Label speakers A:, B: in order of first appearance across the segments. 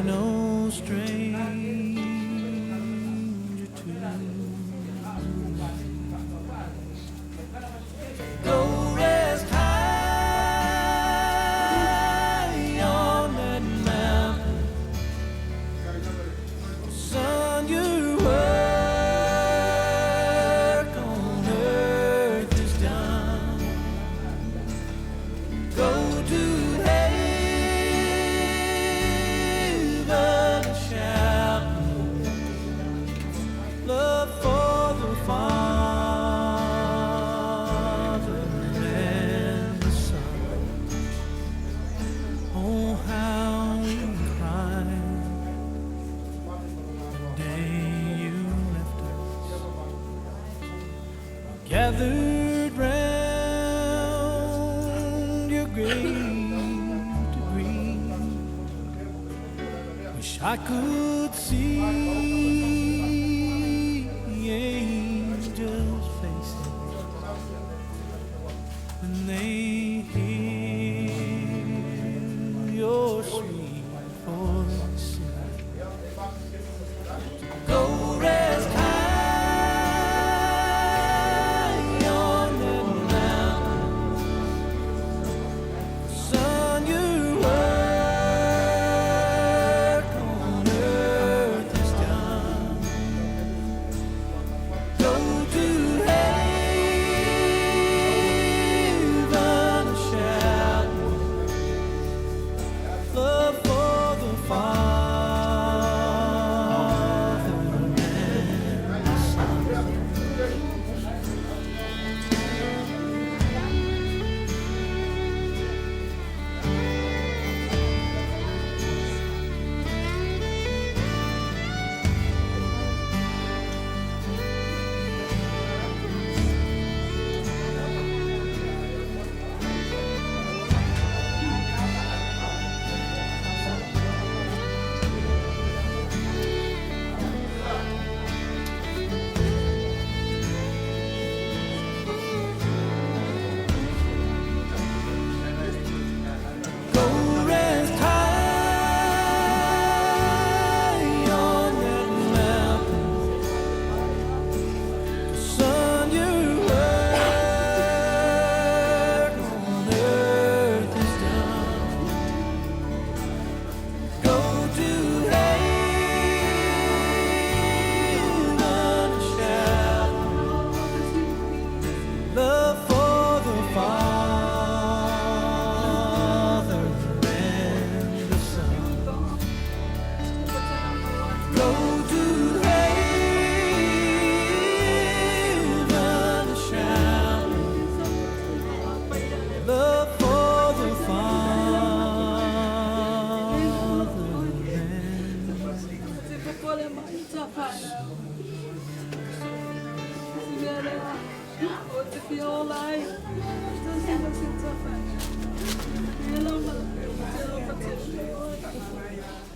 A: no stranger to go rest high on that mountain. Son, your work on earth is done. Go to heaven and shout love for the Father and the Son. Oh, how we cried the day you left us, gathered round your grave to grieve. Wish I could see angels' faces when they hear your sweet voice sing. Go rest high on that mountain. Son, your work on earth is done. Go to heaven and shout love for the Father and the Son. Go rest high on that mountain. Son, your work on earth is done. Go to heaven and shout love for the Father and the Son. Go to heaven and shout love for the Father and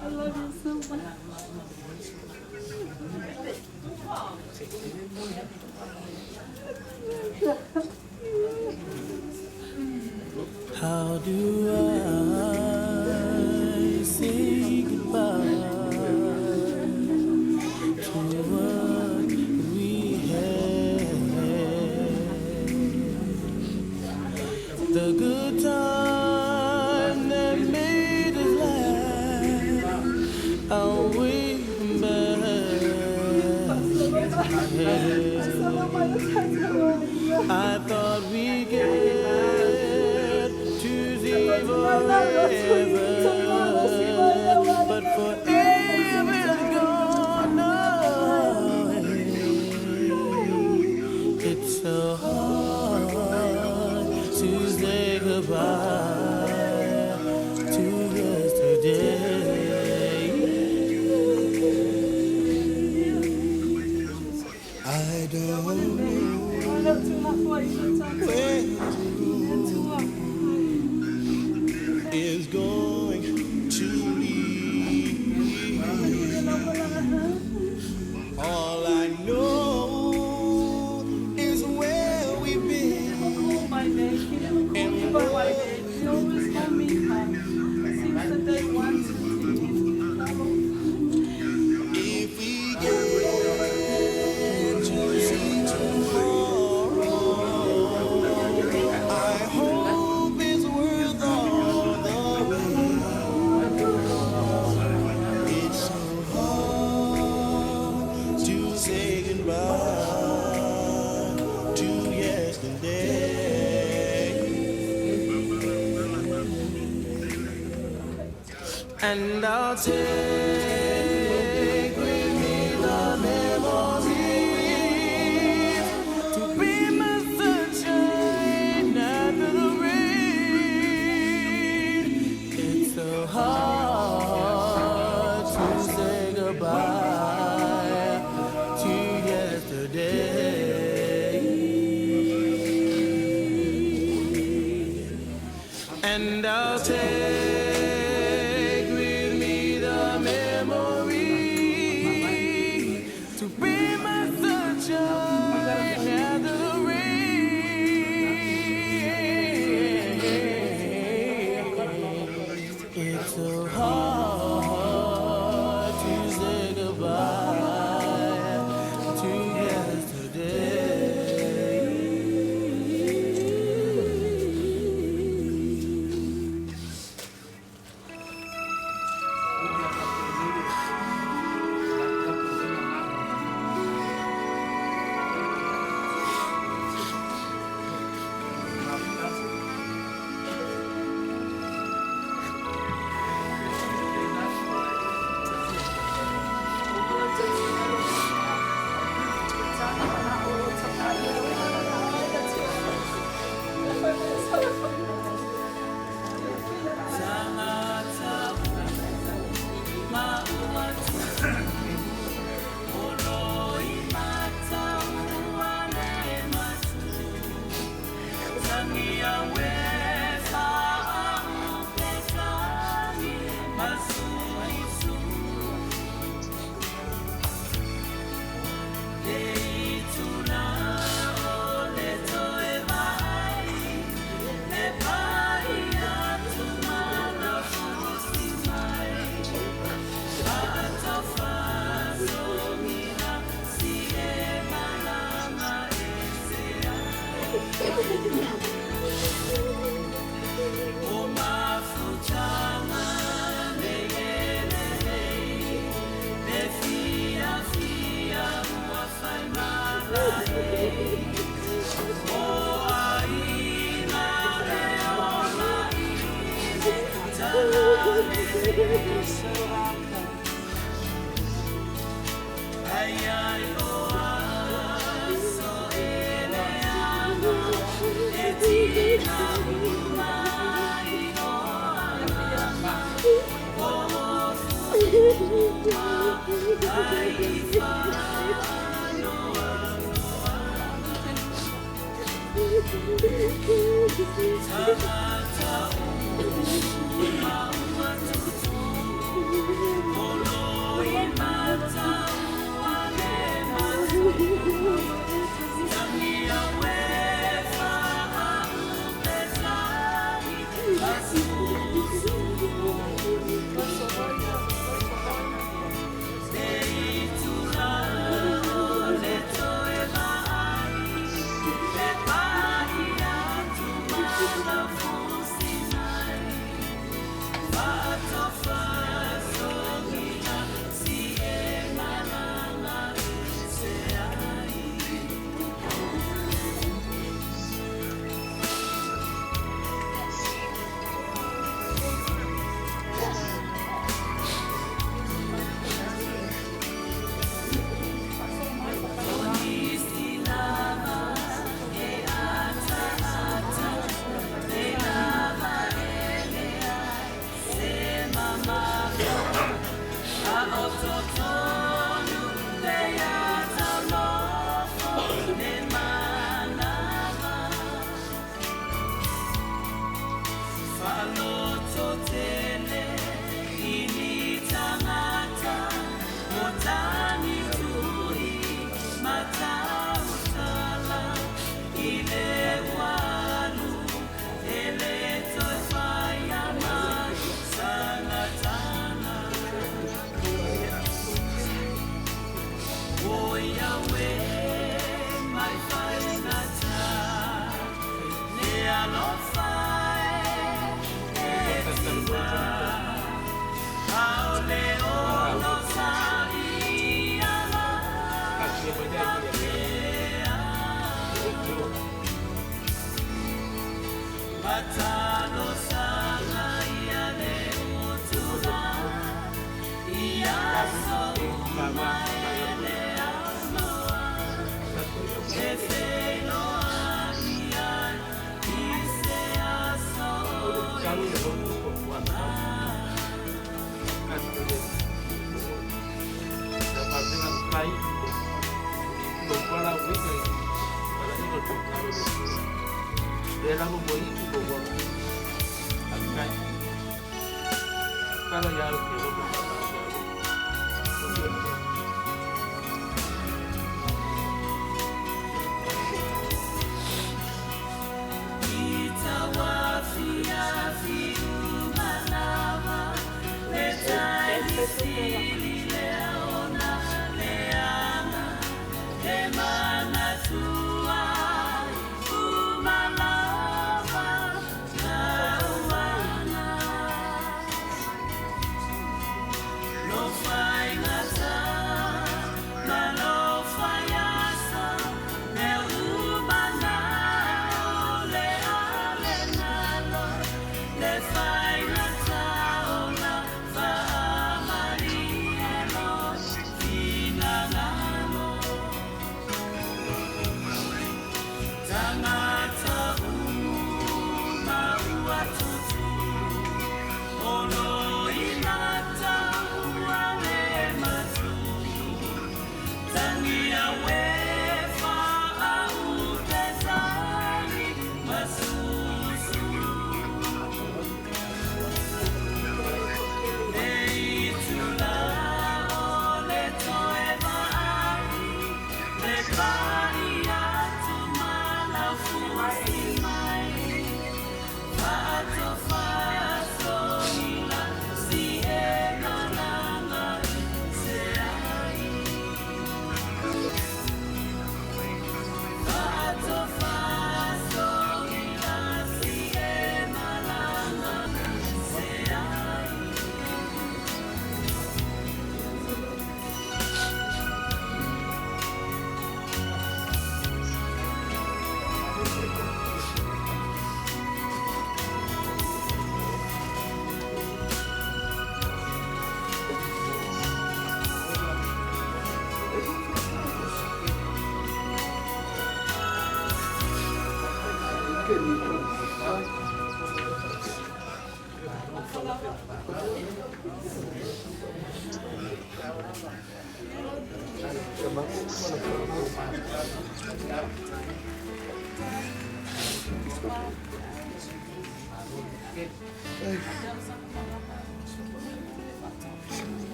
B: I love you so much.
A: how do I say goodbye to what we had? The good time that made us laugh, I'll wait back. I thought we'd get to see forever, but forever is gone now. It's so hard to say goodbye to yesterday. I don't know where is going. and I'll take with me the memories to be my sunshine after the rain. It's so hard to say goodbye to yesterday, and I'll take it's so hard to say goodbye to yesterday.
B: Pai, lo cual a Wicca, para que lo tocaron de la bonita como acá. Para ya lo que lo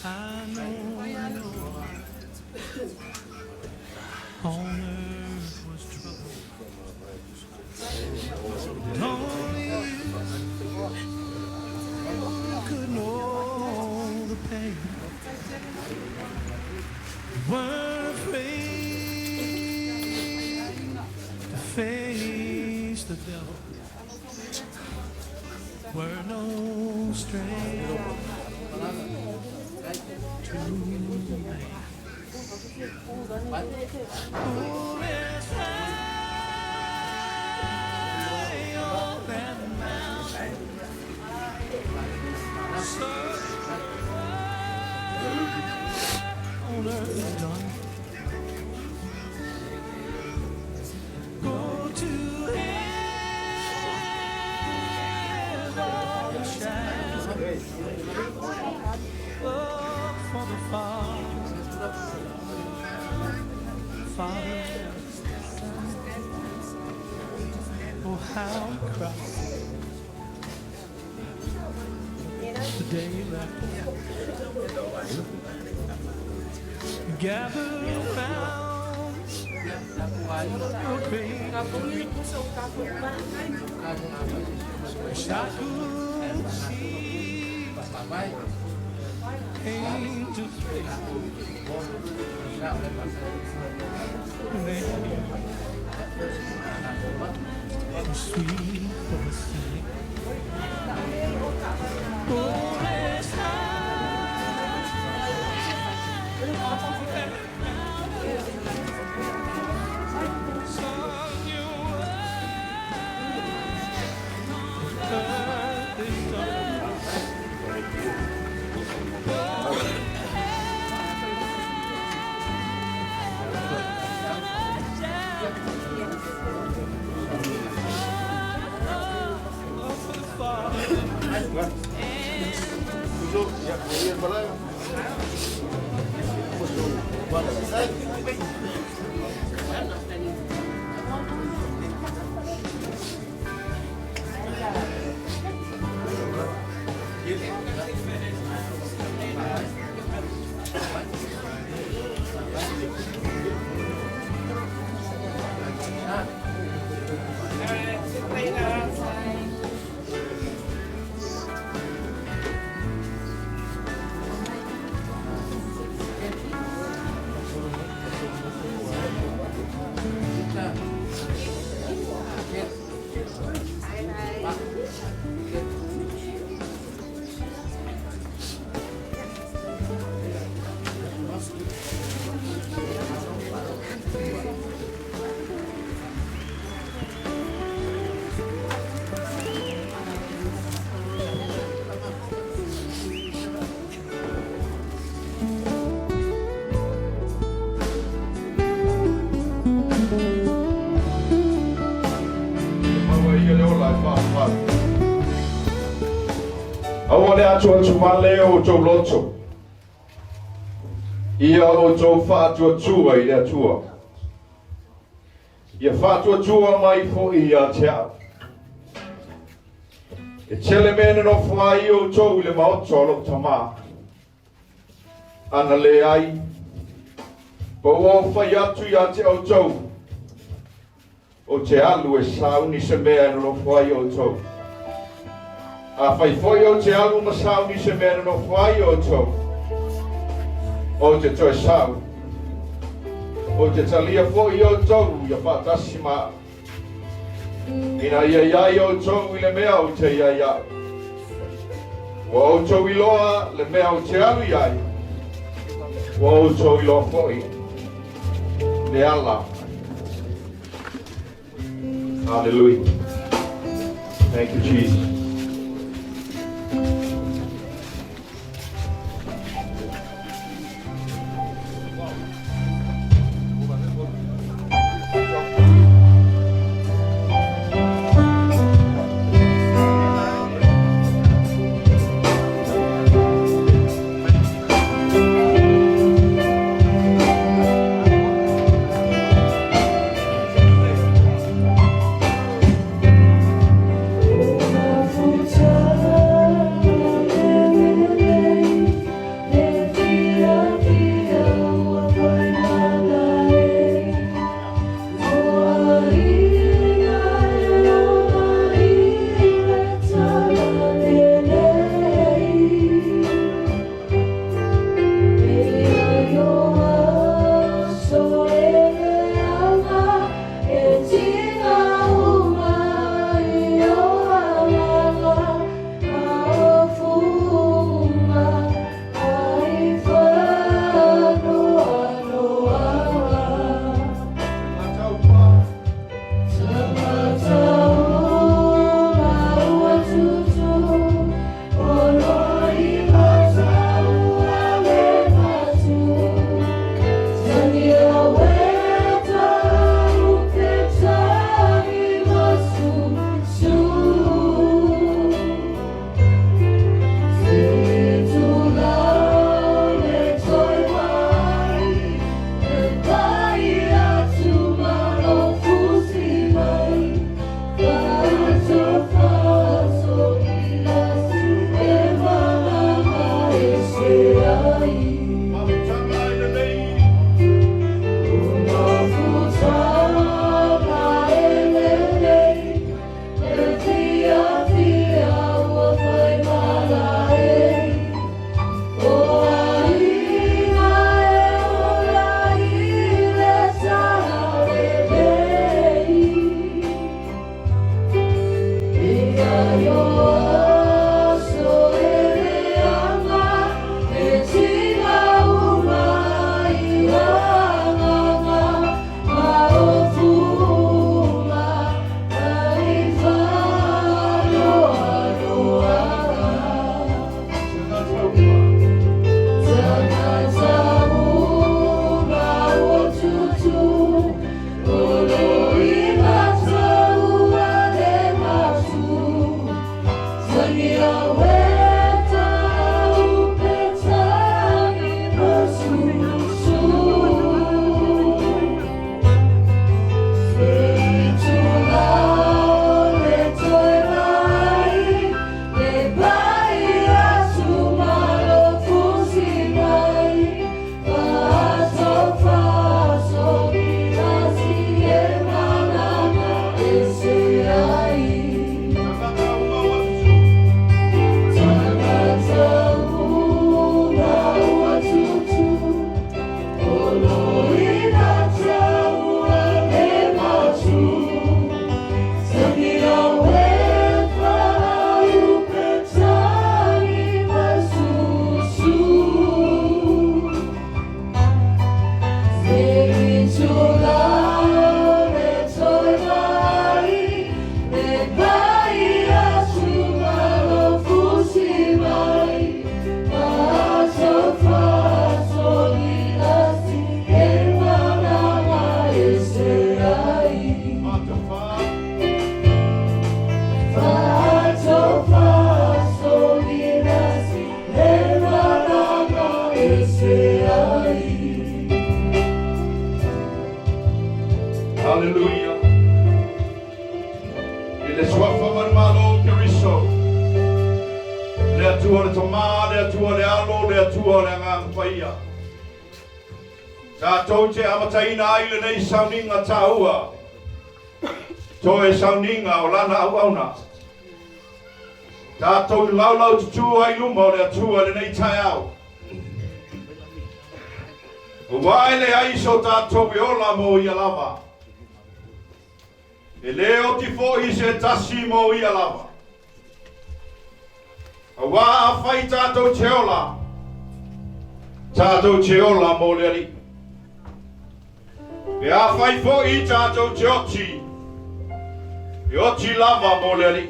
A: I know on earth was trouble, but only you could know the pain. Weren't afraid to face the devil. Were no stranger to man. Who is high on that mountain? So on earth is done. Go to heaven, shine. Oh, for the Father, oh how we cry the day that gather around your grave. Wish I could see angels sweet for the singing. Oh, let's song you earth is done.
C: Awale atua tumale o tau loto. Ia o tau whātua tua I rea tua. Ia whātua tua mai fo ia te au. E tele mene no whai o tau I le maoto alo tamā. Ana le ai. Pa o whai atu ia te au tau. O te alu e sauni se mea no whai o tau. A fai foi o te alu masau ni se mea no whai o tau. O te toi sau. O te talia foi o tau ia whātasi maa. Ina ia iai o tau I le mea o te iai au. Wa o tau I loa le mea o te alu iai. Wa o tau I loa foi. Le ala. Hallelujah. Thank you, Jesus. atua le tama, le atua le alo, le atua le ngang paia. Tātou te amataina ai le nei sauninga tāua. Tō e sauninga o lana au auna. Tātou te laulau tutua ai luma o le atua le nei tai au. O wai le aiso tātou e ola mo i alava. E leo ti fo i se tasi mo i alava. A wā a whai tātou te ola. Tātou te ola mo le ali. E a whai fo i tātou te oti. E oti lava mo le ali.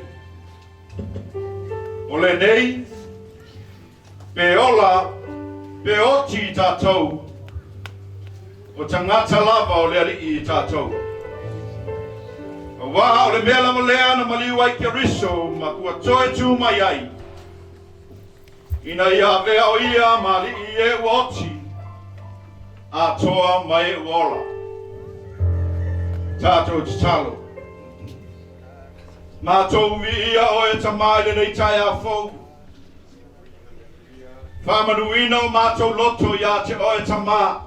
C: O le nei. Pe ola. Pe oti tātou. O tangata lava o le ali i tātou. A wā o le mea lama lea na maliu ai ke riso. Ma kua toe tū mai ai. Ina ia vea o ia mali i e oti. A toa mai e wola. Tātou te talo. Mātou vi ia o e tamai le nei tai a fau. Whamanuina o mātou loto ia te o e tamai.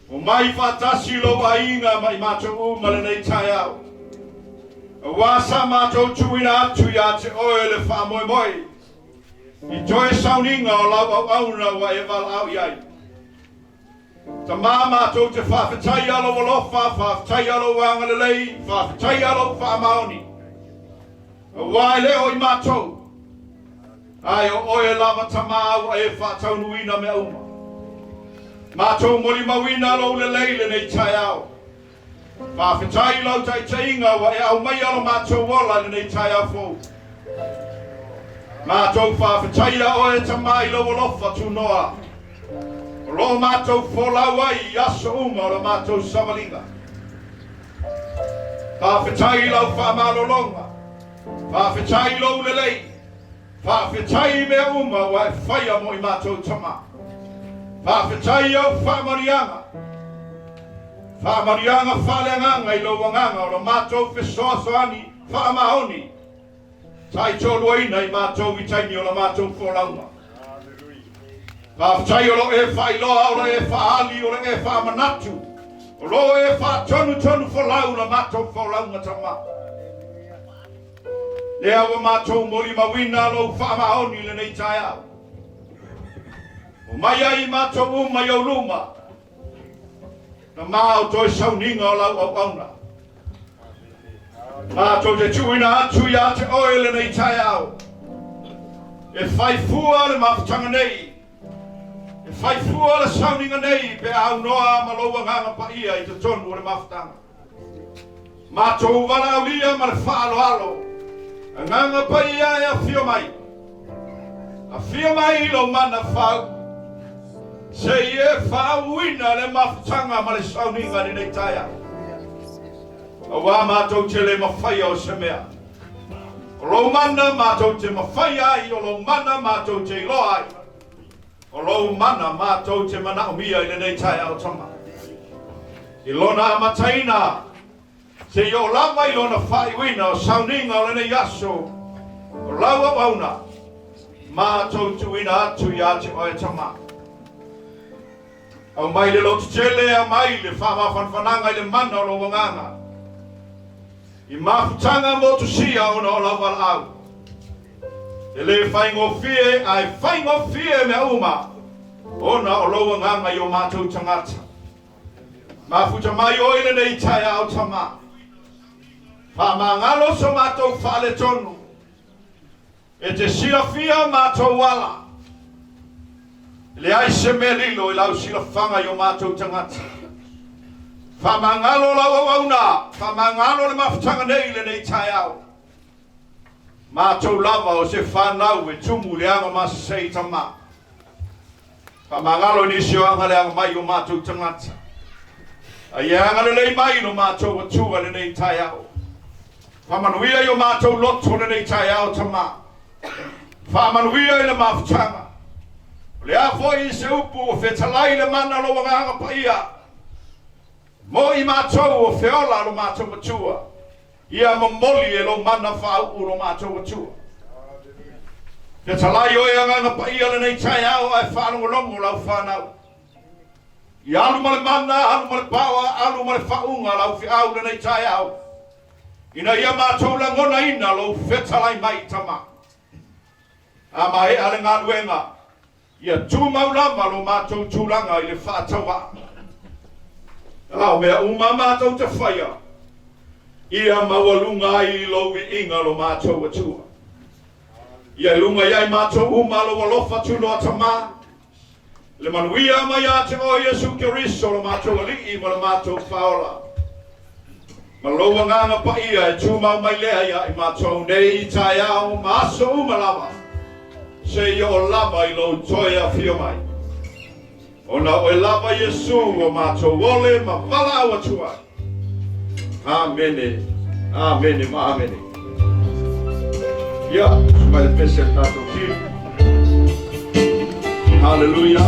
C: O mai whatasi lo wa inga mai mātou uma le nei tai au. A wasa mātou tuina atu ia te oe le whamoe moi. I toe sauninga o lau au auna wa e wala au iai. Ta mā mātou te whawhetai alo walofa, whawhetai alo wanga le lei, whawhetai alo whamaoni. A wai leo i mātou. Ai o oe lava ta mā wa e whataunuina me uma. Mātou moli mawina lo le leile nei tai au. Whawhetai lau tai te inga wa e au mai alo mātou wola le nei tai au fōu. Mātou whawhetai a oe ta mai lo walofa tu noa. Ro mātou wholau ai i aso uma o mātou samalinga. Whawhetai lau whamalolonga. Whawhetai lau le lei. Whawhetai mea uma wa e whaia mo i mātou tama. Whawhetai au whamarianga. Whamarianga whaleanganga i lo wanganga o mātou whesoasoani whamahoni. Tai tōluaina i mātou i taimi o mātou wholaunga. Whawhetai o lo e whailoa o lo e whaali o lo e whamanatu. O lo e whatonu wholau o mātou wholaunga tama. Lea wa mātou mori mawina lo whamahoni le nei tai au. O mai ai mātou uma i au luma. Na māo toi sauninga o lau au auna. Mātou te tuina atu ia te oele nei tai au. E whai fua le mawhatanga nei. E whai fua le sauninga nei pe au noa maloa nganga pa ia i te tonu o le mawhatanga. Mātou wala au lia ma le whaalo alo. A nganga pa ia e a whio mai. A whio mai lo mana whau. Se e whauina le mawhatanga ma le sauninga nei tai au. A wā mātou te le mawhaia o se mea. O lo mana mātou te mawhaia ai, o lo mana mātou te iloa ai. O lo mana mātou te mana umia i nei tai au tama. I lona amataina, se i o lava i lona whaiwina o sauninga o nei aso. O laua wauna, mātou tuina atu i ate o e tama. Au mai le lotu tele a mai le whamawhanwhananga i le mana o lo wanganga. I mawhutanga mo tu sia ona o lau wala au. E le whaingofie, ai whaingofie mea uma. Ona o loa nganga i o mātou tangata. Mawhuta mai oile nei tai au tama. Whamangalo so mātou whale tonu. E te silafia mātou wala. Le ai se me lilo i lau silafanga i o mātou tangata. Whamangalo lau wauna, whamangalo le mawhatanga nei le nei tai au. Mātou lava o se whanau e tumu le anga masa sei tama. Whamangalo ni sio anga le anga mai o mātou tangata. A ia anga le lei mai no mātou atua le nei tai au. Whamanuia i o mātou loto le nei tai au tama. Whamanuia i le mawhatanga. Le a foi i se upu o whetalai le mana lo wanganga pa ia. Mo i mātou o whiola lo mātou matua. Ia mamoli e lo mana whau lo mātou matua. Ke talai o ia nganga pa ia le nei tai au ai whanongo longo lau whanau. I alu male mana, alu male pawa, alu male whaunga lau fi au le nei tai au. Ina ia mātou la ngona ina lau whetalai mai tama. A mai ale ngā ruenga. Ia tūmau lama lo mātou tūlanga i le whātawa. Au mea uma mātou te whaia. Ia mawalunga i lo i inga lo mātou atua. Ia lunga iai mātou uma lo walofa tūnoa tama. Le manuia mai a te o Yesu Kiriso lo mātou alii ma lo mātou whaola. Ma loa nganga pa ia e tūmau mai lea ia i mātou nei i tai au māso uma lama. Se ia o lama i lo toia fio mai. Ona o e lava Yesu o mātou ole ma wala au atua. Amene, amene, ma amene. Ia, sumai le pese tātou ki. Hallelujah.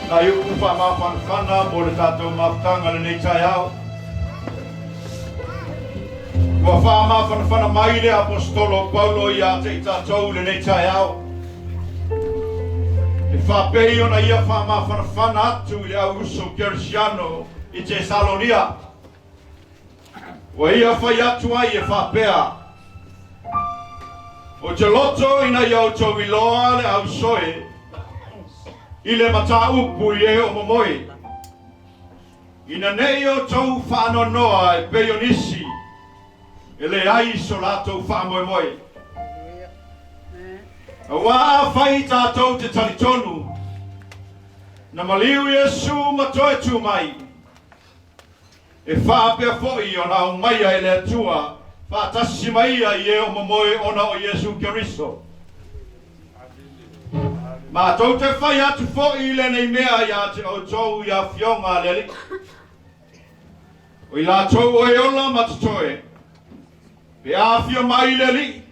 C: Na yuku whamawhanwhana mo le tātou mawhtanga le nei tai au. Wa whamawhanwhana mai le apostolo Paulo i a te i tātou le nei tai au. E whapei ona ia whamawhanwhana atu i le au uso Kersiano i Thessalonia. Wa ia whai atu ai e whapea. O te loto ina iau tau iloa le au soe. I le mata upu i e o momoi. Ina nei o tau whaanonoa e peionisi. E le ai so lato whaamoemoi. A waa whai tātou te talitonu. Na maliu Iesu matoe tu mai. E whaapea foi o na umaia e le atua. Whaatasi mai a i e o momoi ona o Iesu Keriso. Ma tau te whai atu fo'i le nei mea ia te o tau ia fionga leli. O i la tau o e ola matatoe. Pe a fio mai leli.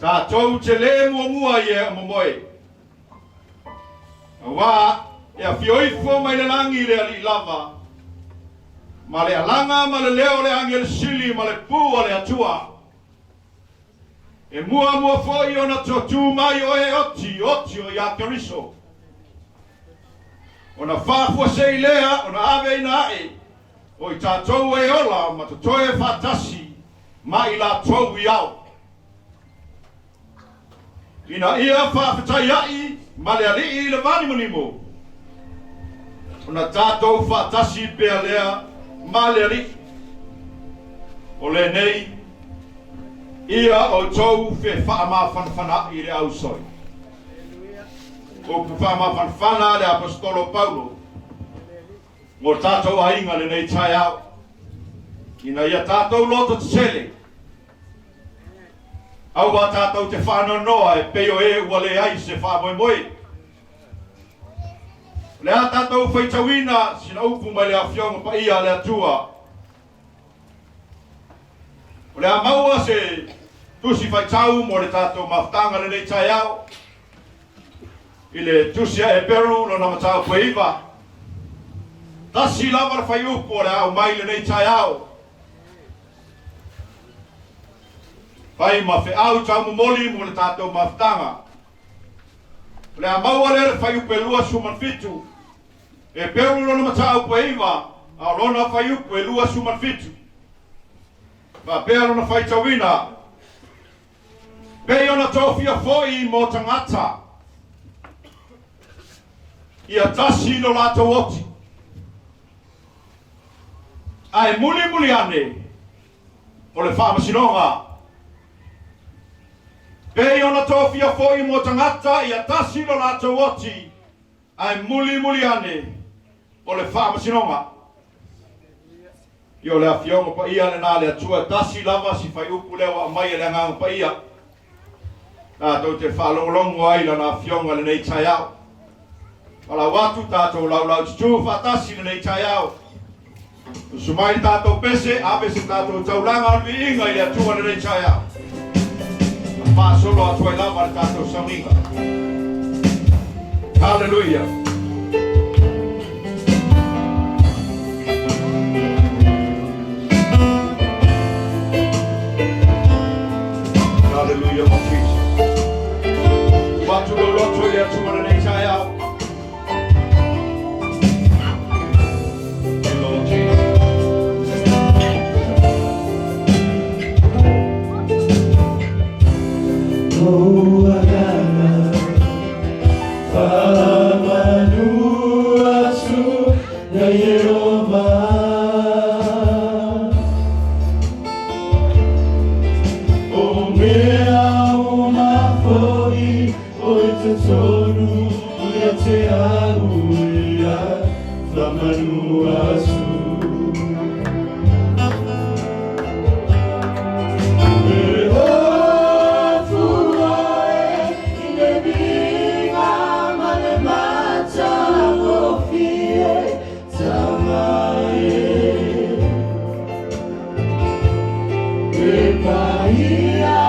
C: Ta tau te le mua i e o momoe. A wā, e a fio ifo mai le langi le ali lava. Ma le alanga, ma le leo le angel sili, ma le pua le atua. E mua foi ona totu mai o e oti o ia Keriso. Ona whafua se i lea, ona ave ina e. O i tātou e ola, ma toe whatasi, ma i la tau i au. Ina ia whawhetai ai, ma le ali i le vanimonimo. Ona tātou whatasi pea lea, ma le ali. O le nei, ia o tau fe whaamawhanwhana i le au soi. O ku whaamawhanwhana le apostolo Paulo. Mo tātou ainga le nei tai au. Ina ia tātou loto te sele. Au wa tātou te whanonoa e peo e ua le ai se whaamoemoi. Le a tātou whaitawina sina upu mai le a fionga pa ia le atua. O le a maua se tusi whaitau mo le tātou mawhtanga le nei tai au. I le tusia e peru no na matau paiva. Tasi lava le whai upu o le au mai le nei tai au. Whai ma whi au tau momoli mo le tātou mawhtanga. Le a maua le whai upu e lua suman fitu. E peru no na matau paiva. A lona whai upu e lua suman fitu. Wa peru na whaitawina. Pei ona tofia foi mo tangata. Ia tasi no lato oti. Ai muli ane. O le whamasinonga. Pei ona tofia foi mo tangata. Ia tasi no lato oti. Ai muli ane. O le whamasinonga. Io le afionga pa ia le nā le atua. Tasi lava si whai upu lewa mai le nganga pa ia. Tātou te whalongolongo ai la nā fionga le nei tai au. Wala watu tātou lau tutu whatasi le nei tai au. Sumai tātou pese, ape se tātou taulanga alwi inga i le atua le nei tai au. Whasolo atua i lava le tātou saminga. Hallelujah. Hallelujah, my Jesus. Watu lo loto ya tumana nei tai au. Lord Jesus.
A: Oh, agana, whamanu atu na Yehova. O mea o mafoi, o te tonu, ia te auia, whamanu atu.
D: Epaia,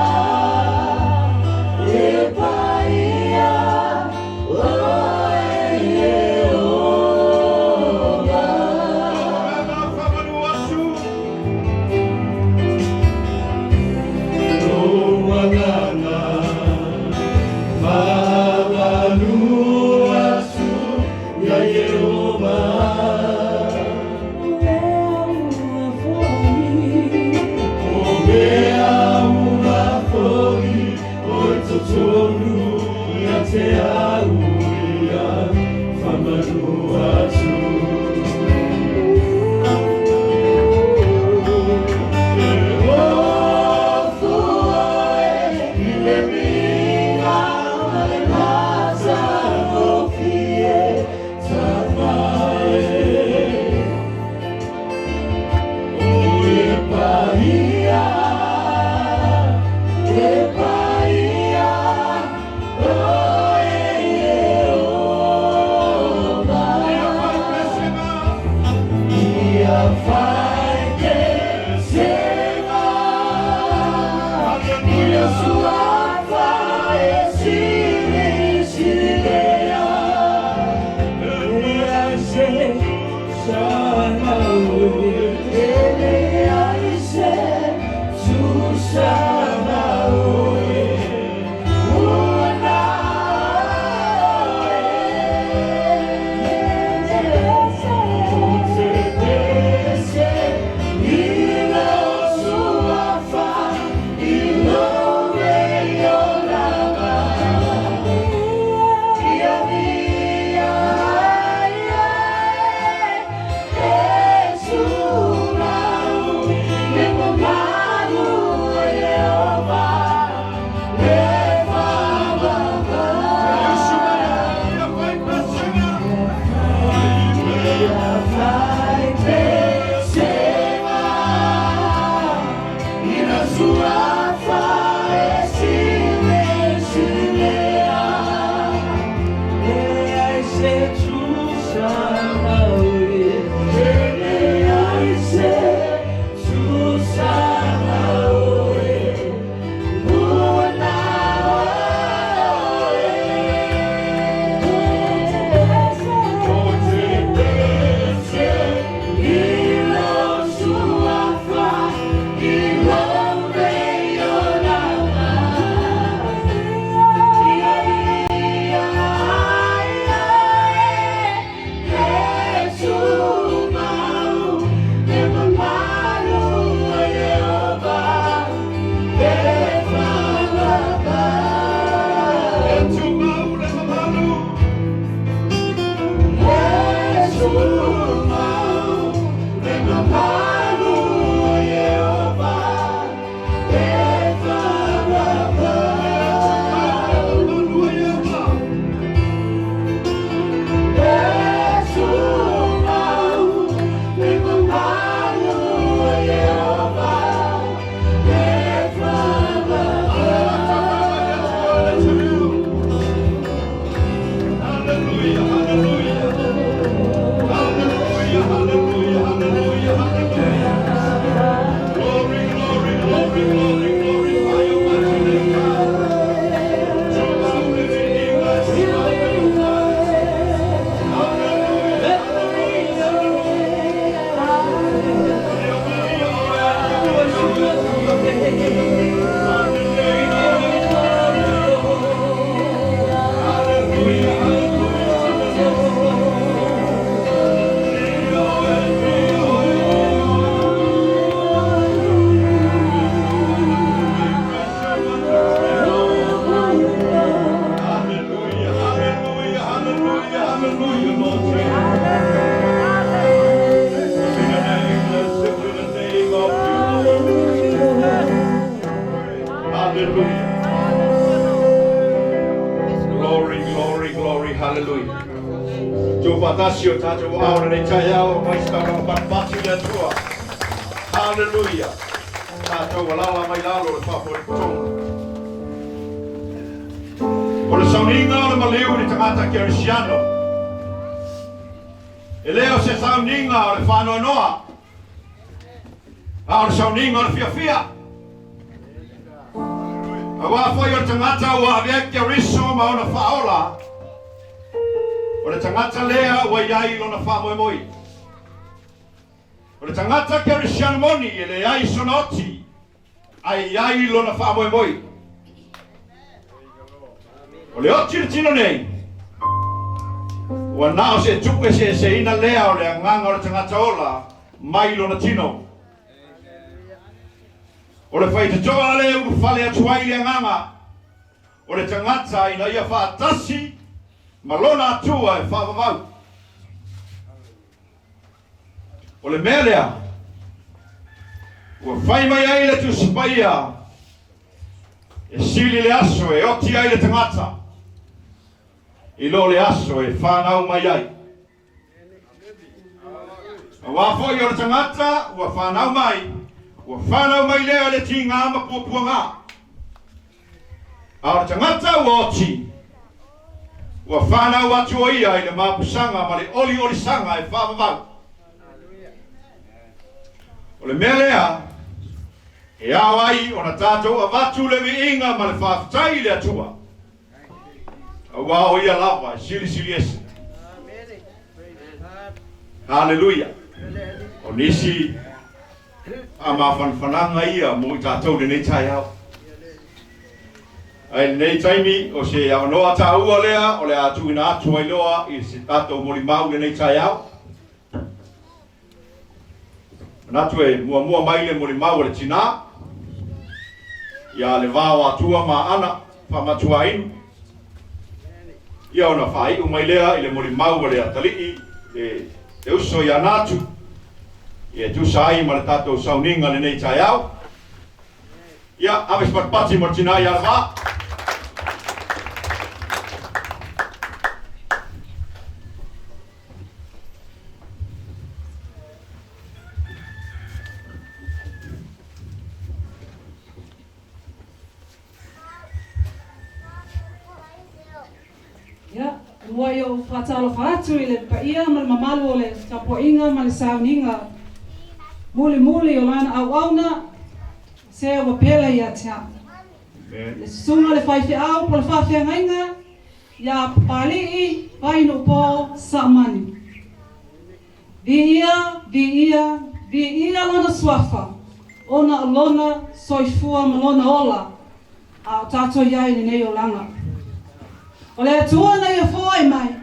C: Tasio tato aura ne tayao maistana papati ya tua. Hallelujah. Tato walala mai lalo le papo le tonga. O le sauninga o le maleu ni tangata Kerisiano. E leo se sauninga o le whanoa noa. A o le sauninga o le fia. A wafoi o le tangata ua avea Keriso ma ona whaola. O le tangata lea ua iai lona whamoemoi. O le tangata Kerisiano moni e le ai sonoti ai iai lona whamoemoi. O le oti le tino nei. Ua nao se tupe se ina lea o le anganga o le tangata ola mai lona tino. O le whaitatoa le uru whale atuai le anganga. O le tangata ina ia whaatasi malona atua e whaavavau. O le mea lea, ua whai mai ai le tu sipaia, e sili le aso e oti ai le tangata, i lo le aso e whanau mai ai. A wafoi o le tangata, ua whanau mai, Ua whanau mai lea le ti ngā mapua ngā. Aora tangata ua oti. Ua whanau atu o ia i le mapusanga ma le oli sanga e whawawau. O le mea lea, e awai o na tātou a watu le vi inga ma le whawhatai le atua. Awa o ia lava, sili esi. Hallelujah. O nisi a mawhanwhananga ia mo i tātou le nei tai au. Ai nei taimi o se awanoa ta ua lea o le atu ina atu ai loa i se tātou mori mau le nei tai au. Natu e mua mai le mori mau le tina. Ia le vāo atua ma ana whamatua inu. Ia ona whai umai lea i le mori mau le atalii e uso ia natu. Ia tu sai ma le tātou sauninga le nei tai au. Ia ames patpati mo tina ia le vā.
D: Ua i o whatalo whatu i le paia ma le mamalu o le tapoinga ma le sauninga muli o lana au se ua pela i atia. Le sunga le whaiwhi au po le whawhia ngainga ia pali i vainu po samani. Vi ia lona swafa ona lona soifua ma lona ola a tato iai ni nei o langa. O le atua na ia foi mai.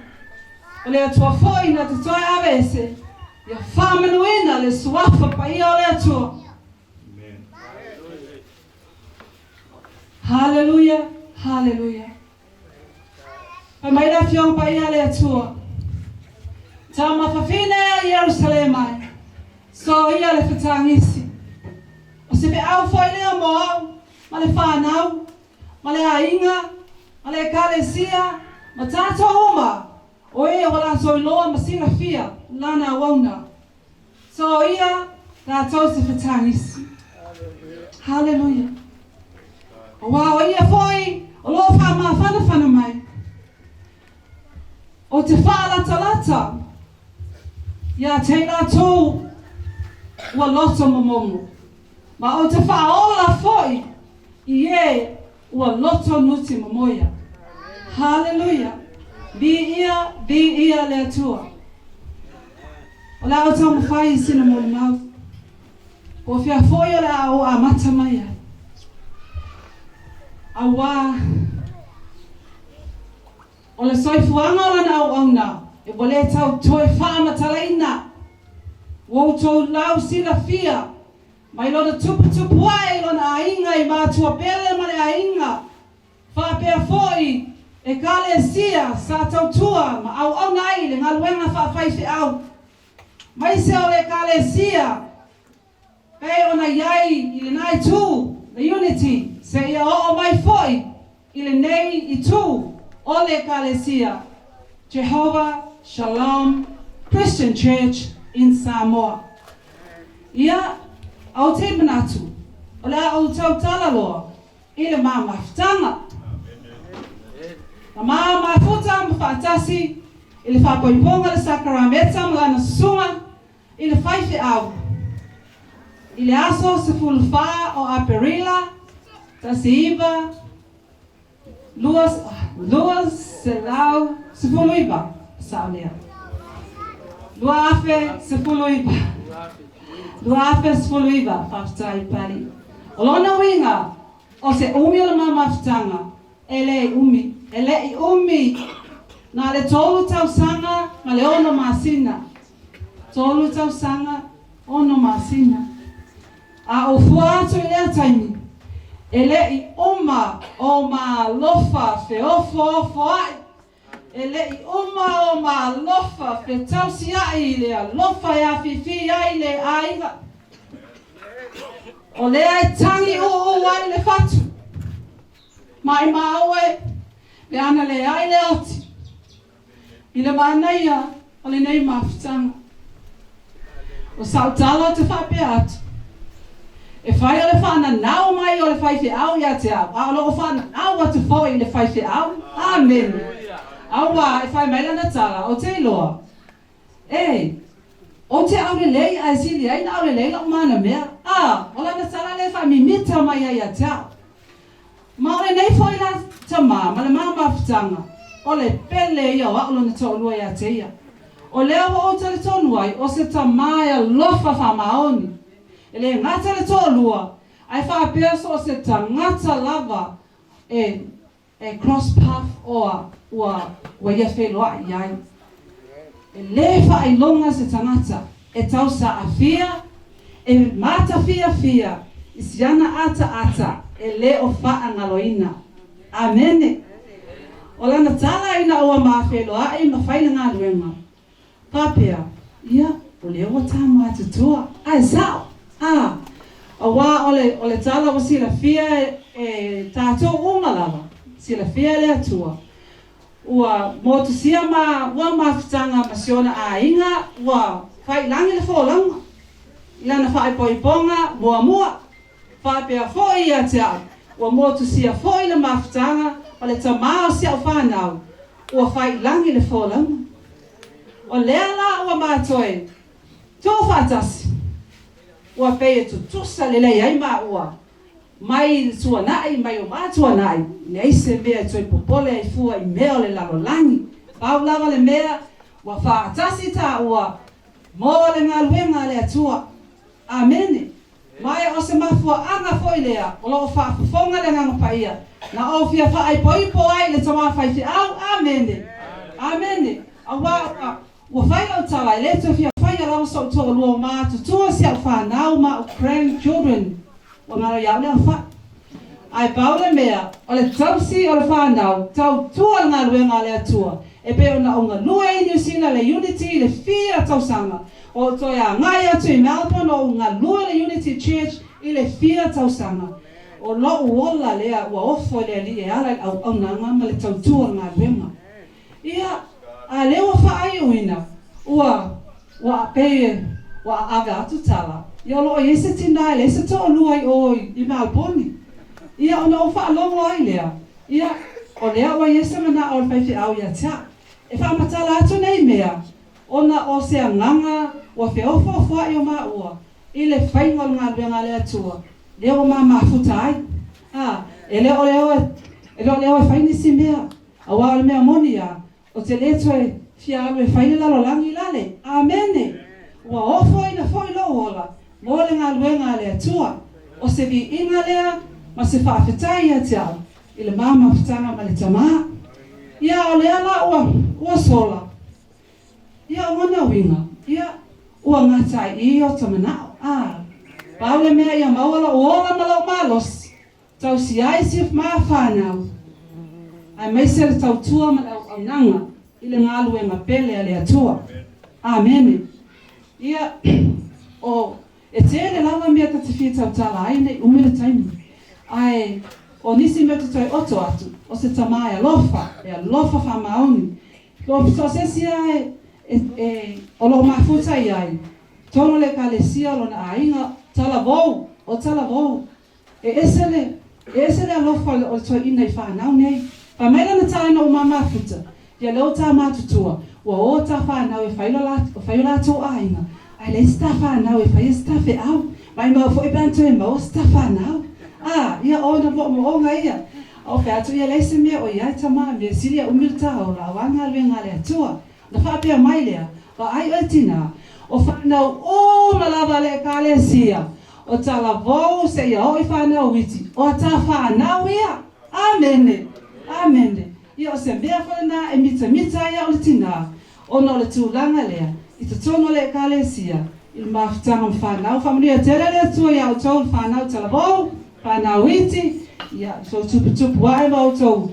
D: O le atua foi na te toi avese. Ia whamanuina le suafa pa ia o le atua. Hallelujah, hallelujah. Pa mai da fiong pa ia le atua. Ta mawhawhine i Jerusalem mai. So ia le whatangisi. O se pe au foi lea mo au. Ma le whanau. Ma le ainga. Ale kalesia matato uma o e wala so loa masina fia lana wauna so ia la tose fetangis hallelujah wa ia foi o lo fa ma fana mai o te fa lata ia te la to wa loto momomo ma o te fa ola foi ie wa loto nuti momoya. Hallelujah. Bi ia le atua. O la o tau mawhai i sina mo le mau. O fia foi o la o a mata mai ai. A wā. O le soifuanga o lana au na. E wale tau toe wha matalaina. Wau tau lau sila fia. Mai lona tupu ai lona ainga i mātua pele ma le ainga. Whapea foi e kalesia sa tautua ma au nai le ngaluenga whawhaiwhi au. Mai se o le kalesia pei ona iai i le nai tū, the unity, se ia o mai foi i le nei i tū o le kalesia. Jehovah Shalom Christian Church in Samoa. Ia au te manatu, o le au tau talaloa, i le māmaftanga. Na māmafuta mawhatasi, i le whapoiponga le sakarameta mlana sunga, i le whaiwhi au. I le aso se fulwha o Aperila, Tasiiva, Luas se lau se fuluiva, Saulia. Luafe se fuluiva. Luafe se fuluiva, whaftai pari. O lona winga, o se umi o le mamaftanga, ele i umi, na le tolu tau sanga, ma le ono masina. Tolu tau sanga, ono masina. A o fuatu i lea taimi, ele i uma o ma lofa fe ofo ai. Ele i uma o ma lofa fe tausi ai lea lofa ya fifi ai le aiga. O lea i tangi o ai le fatu. Mai maue, le ana le ai le oti. I le manaia o le nei mafutanga. O sautala te whape atu. E whai o le whana nao mai o le whai whi au ia te au. A lo o whana nao atu fo i le whai whi au. Amen. Awa e whai maila na tala o te iloa. E, o te au le lei a sili ai na au le lei la umana mea. O la na tala le whai mi mita mai ai a te au. Ma o le nei fo i la tama, ma le maa mawhitanga. O le pele ia o aolo na tau lua ia te ia. O lea wa o tale tonu ai, o se tama ia lofa wha maoni. E le ngata le tau lua, ai wha apea so o se tangata lava e cross path oa ua ia wheloa iai. E le wha ai longa se tangata, e tau sa afia, e mata fia, i siana ata, e le o wha angaloina. Amene. O lana tala ina ua mawheloa e mawhaina ngā luenga. Papea, ia, o leo o tamu atutua. Ai sao? Awa ole tala o sila fia e tātou umalawa. Sila fia le atua. Ua motu sia ua mawhitanga masiona a inga, ua whai langi le wholanga. Ilana whai poiponga, mua. Papea fo ia te au. Ua motu sia fo i le mawhitanga, o le tamao sia o whanau. Ua whai langi le wholanga. O lea la ua mātoe, tō whātasi. Ua pei e tutusa le lei ai mā ua. Mai tua nai, mai o mātua nai. Nei se mea toi popole ai fua i mea o le lalolangi. Pau lava le mea, ua whātasi tā ua. Mō le ngā luenga le atua. Amene. Mai o se mafua anga foi lea, o lo whaafonga le nganga paia. Na o fia whaai poipo ai le tamā whaifi au. Amene. Amene. Awa ua whai au tala i leto fia whai alau sa o toa lua mā tutua si au whanau mā o grandchildren. Wa ngara iau lea wha. Ai paule mea, o le tausi o le whanau, tau tua ngā luenga lea tua. E pe o na o ngā lua i New Zealand le Unity le fia tausanga. O toia ngai atu i Melbourne o ngā lua le Unity Church i le fia tausanga. O lo uola lea ua ofo lea li e ala au nanga ma le tau tua ngā luenga. Ia, a leo whaai uina, ua peye, ua ave atu tala. Ia lo o yese tina ele, se toa luai o i Malboni. Ia ona o wha longo ai lea. Ia, o lea ua yese mana o whaifi au ia tia. E wha matala atu nei mea, ona o se anganga, ua whiofo wha i o maa ua. I le whaingol ngā luenga lea tua. Leo maa mafuta ai. E leo leo e whainisi mea. Awa o le mea moni ia. O te leto e fia alu e whaile lalo langi lale. Amene. Ua ofo ina foi lo hola. Mole ngā luenga lea tua. O se vi inga lea, ma se whaafetai a te au. I le mama whitanga ma le tamaa. Ia o lea la ua sola. Ia wana winga. Ia ua ngatai i o tamanao. Paule mea ia mawala uola malau malos. Tau si ai sif maa whanau. Ai mai se le tau tua ma au nanga. I le ngā luenga pele a le atua. Amene. Ia o e tele lava mea ta te fia tau tala ai nei umele taimi. Ai o nisi mea tu toi oto atu. O se tamai a lofa. E a lofa wha maoni. Lo pito sesi ai o lo mafuta i ai. Tono le ka le sia lo na ainga tala vou. O tala vou. E esele a lofa o toi ina i whanau nei. Pa meila na taina o mafuta. Ia leo tā mātutua. Ua o tā whanau e whaio la tō ainga. Ai le sta whanau e whaia sta whe au. Mai mau fo i banto e mau sta whanau. Ia o na mo o nga ia. O whe atu ia leise mea o iai tama mea silia umilta o la wanga luenga lea tua. Na whaapea mai lea. Wa ai o tina. O whanau o malava le ka le sia. O tala vou se ia o i whanau witi. O tā whanau ia. Amene. Amene. Ia o se mea whanau e mita ia o le tina. Ona o le tūlanga lea. I te tono le ka le sia. I le mawhitanga mwhanau. Whamaria tere lea tua ia o tau whanau tala vou. Whanau witi. Ia, so tupu wae mautou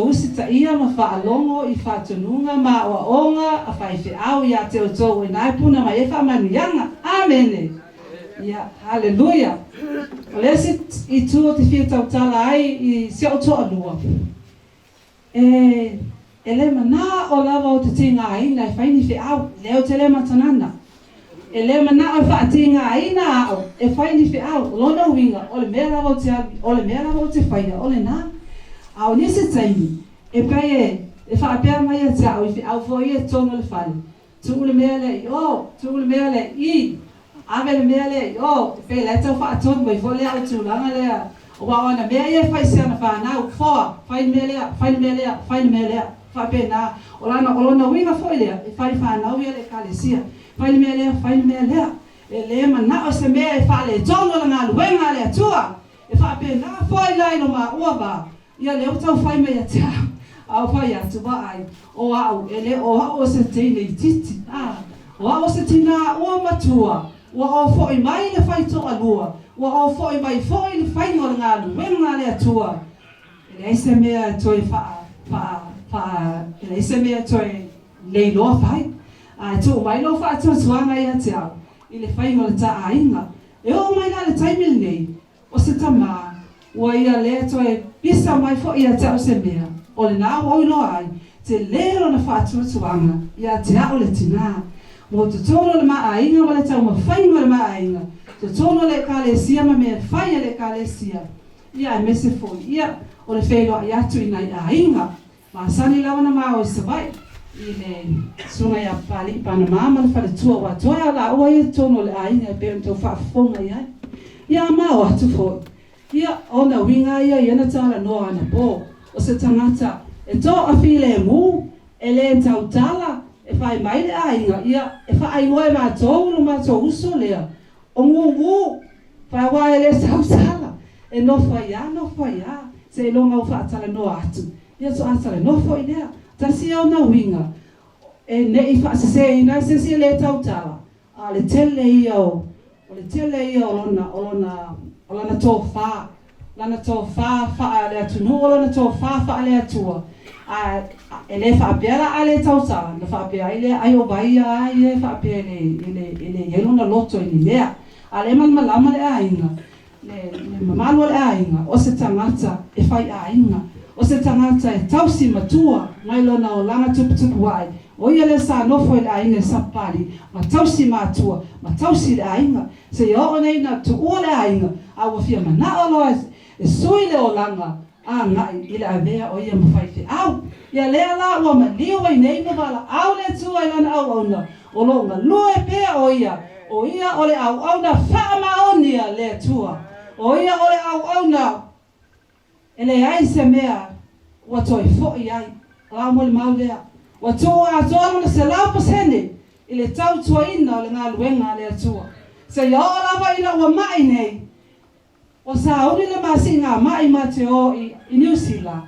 D: usita ia ma whaalongo i whatununga ma oa onga a whaife au ia te o tau e naipuna ma e whamanianga. Amene. Ia, hallelujah. O lesi I tua te whia tau tala ai I se o toa lua. E le mana o lava o te tinga ai, nei whaini whi au, leo te le matanana. ele mana o faatinga aina o e fai ni fe au lona winga ole mea lava o te ali ole mea lava o te faia ole na au nisi taimi e pai e faapea mai a te au i fe au foi e tono le fale tuule mea le o tuule mea le I ave le mea le o pe le tau faatonu mai fole au tulanga le o wa ona mea e fai siana whanau foa fai mea le fai mea le fai mea le faapea na o lana winga foi le e fai whanau ia le kalesia fai mea lea e le mana o se mea e fale tono la ngā luenga le atua e whape na fai lai no ma ua ba ia le utau fai mea tea au fai atu ba ai o au e le o au se teine I titi o au se tina ua matua ua o foi mai le fai toa lua ua o foi mai foi le fai no la ngā luenga le atua e le se mea toi e le se mea toi leiloa fai tu mai lo fa tu suanga ia te au I le fai mo le ta ainga e o mai la le taimil nei o se tama ua ia le toe pisa mai fo ia te au se mea o le nā o ilo ai te lero na fa tu suanga ia te au le tina mo te tono le maa ainga ma le tau ma fai mo le maa ainga te tono le kalesia ma mea fai le kalesia ia e mese fo ia o le whelo ia tu ina ia ainga ma sani lawa na maa o savai I le sunga ia pali pana mama le fale tua wa toa la ua ia tono le ainga e peo tau whaafonga ia ia mao atu fo ia ona winga ia iana tala noa ana po o se tangata e to a file mu e le tau tala e fai mai le ainga ia e fai ngoe ma tau no ma tau uso lea o ngu fai wa ele tau tala e no fai ia se longa o whaatala noa atu ia so atala no fai lea tasi au na winga e nei fa se ina se le tautala a le tele ia o le tele ia o lana tofa lana tofa fa le atu lana tofa fa le atu a ele fa bela ale tautala na fa bela ile ayo baia ile fa bela ile yelo na loto ile lea ale malama le ainga le mamalo le ainga o se tangata e fai ainga o se tangata e tausi matua mai lona o langa tuputupu ai o ia le sa nofo le ainga sapari ma tausi matua ma tausi le ainga se ia o nei na tu o le ainga a wa fia mana o loa e sui le o langa a ngai ila avea o ia mawhaife au ia lea la ua ma liu ai nei no wala au le tua i lana au auna o longa lue pea o ia o le au auna wha maonia le tua o ia o le au auna ele ai se mea wa toi foi ai la mo le maulea wa toa na se la pasene ile tau tuaina o le ngā luenga le atua se ia o lava ina wa mai nei o sa uri le masi ngā mai ma te o I New Zealand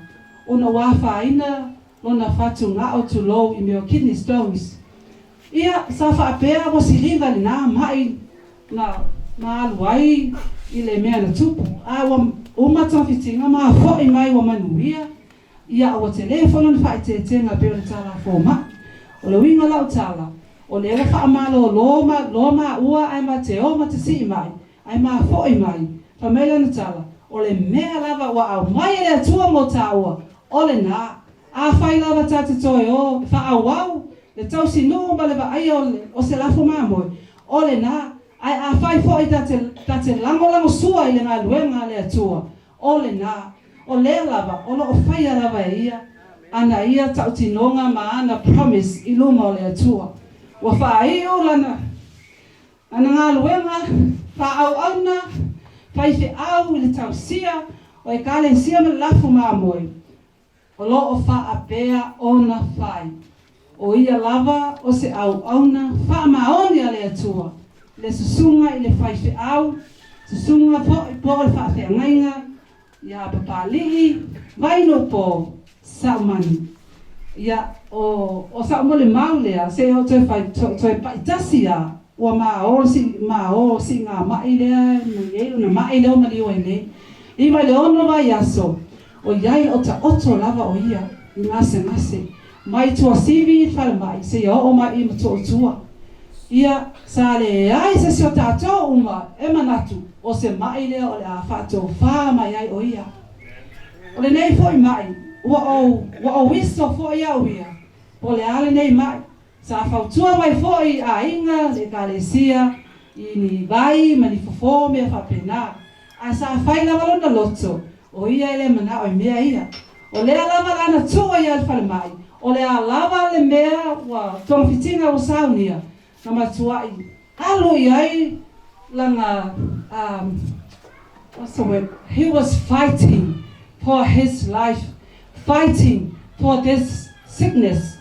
D: ona wafa ina lona fatu ngā o tulou I meo kidney stones ia sa whaapea wa silinga ni nā mai na aluai I le mea na tupu a wa umatafitinga ma foi mai wa manuia ia o telefono na fai tenga pe o tala foma o le winga lau tala o le wa fa malo loma ua ai ma te o ma te si mai ai ma foi mai fa mele na tala o le mea lava wa au mai le tua mo taua o le na a fai lava tate toi o fa au le tau si no ma le va ai o se la foma mo o le na ai a fai foi tate lango sua I le ngā luenga le atua o le na o le lava o lo fai lava ia ana ia tautinonga ma ana promise I luma o le atua wa fai o lana ana ngā luenga fa au ana fai fe au le tausia o e kale sia me lafu mamoi o lo o fa apea ona fai o ia lava o se au ana fa maoni le atua le susunga I le fai fe au susunga po le fa fe ngainga ia papali vai no po samani ia o sa mo le maulea se o te fai to pa tasia o ma o si nga mai le na mai le o ma liu ele I mai le ono vai aso o iai o ta oto lava o ia ngase mai tua sivi fal mai se o mai I to tua ia sale ai se o tato uma e manatu o se mai le o le a fato fa mai ai o ia o le nei foi mai wa o wiso foi ia o ia o le ale nei mai Sa fautua mai foi a inga le kalesia ini vai mani fofo me fa pena. A sa fai la valona loto. O ia ele mana o mea ia. O le lava lana tua ia al falmai. O le lava le mea wa tong fitinga o saunia. Na matuai. Halo iai langa what's the word? He was fighting for his life, fighting for this sickness.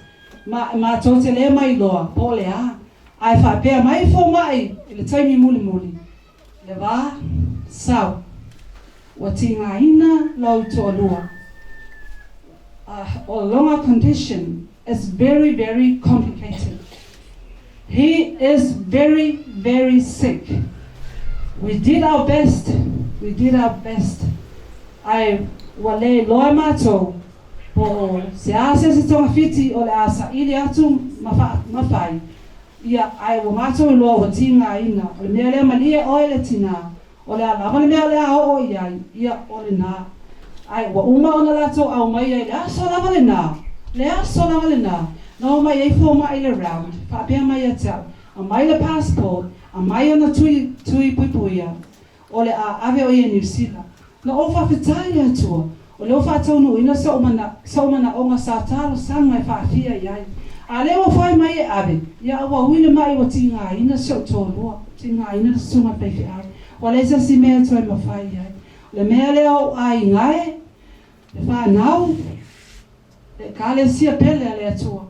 D: Ma tote le mai loa, o le a. Ai fa pea mai fo mai, le taimi muli. Le va, sau. Wa tinga ina lau to lua. O longa condition is very, very complicated. He is very, very sick. We did our best. Ai wale loa mato. Po se ase se tonga fiti o le asa ili atu mafai. Ia ai wa mato i loa wa tinga ina. O le mea lea malie o ele tina. O le ala le mea lea o iai. Ia o le na. Ai wa uma ona lato au mai ai le aso lava le na. Le aso lava le na. No mai ai fo mai le round. Pa pia mai atau. A mai le passport. A mai ona tui puipuia. O le a ave o ia New Zealand. Na ofa fitai atua. O le ofa taunu ina sa umana onga sa talo sanga e whaafia iai. A le o whai mai e ave. Ia awa huile mai o tinga ina sa tōlua. Tinga ina sunga peifi ave. O le sa si mea toi mawhai iai. Le mea leo ai ngai. Le whanau. Le kale sia pele a le atua.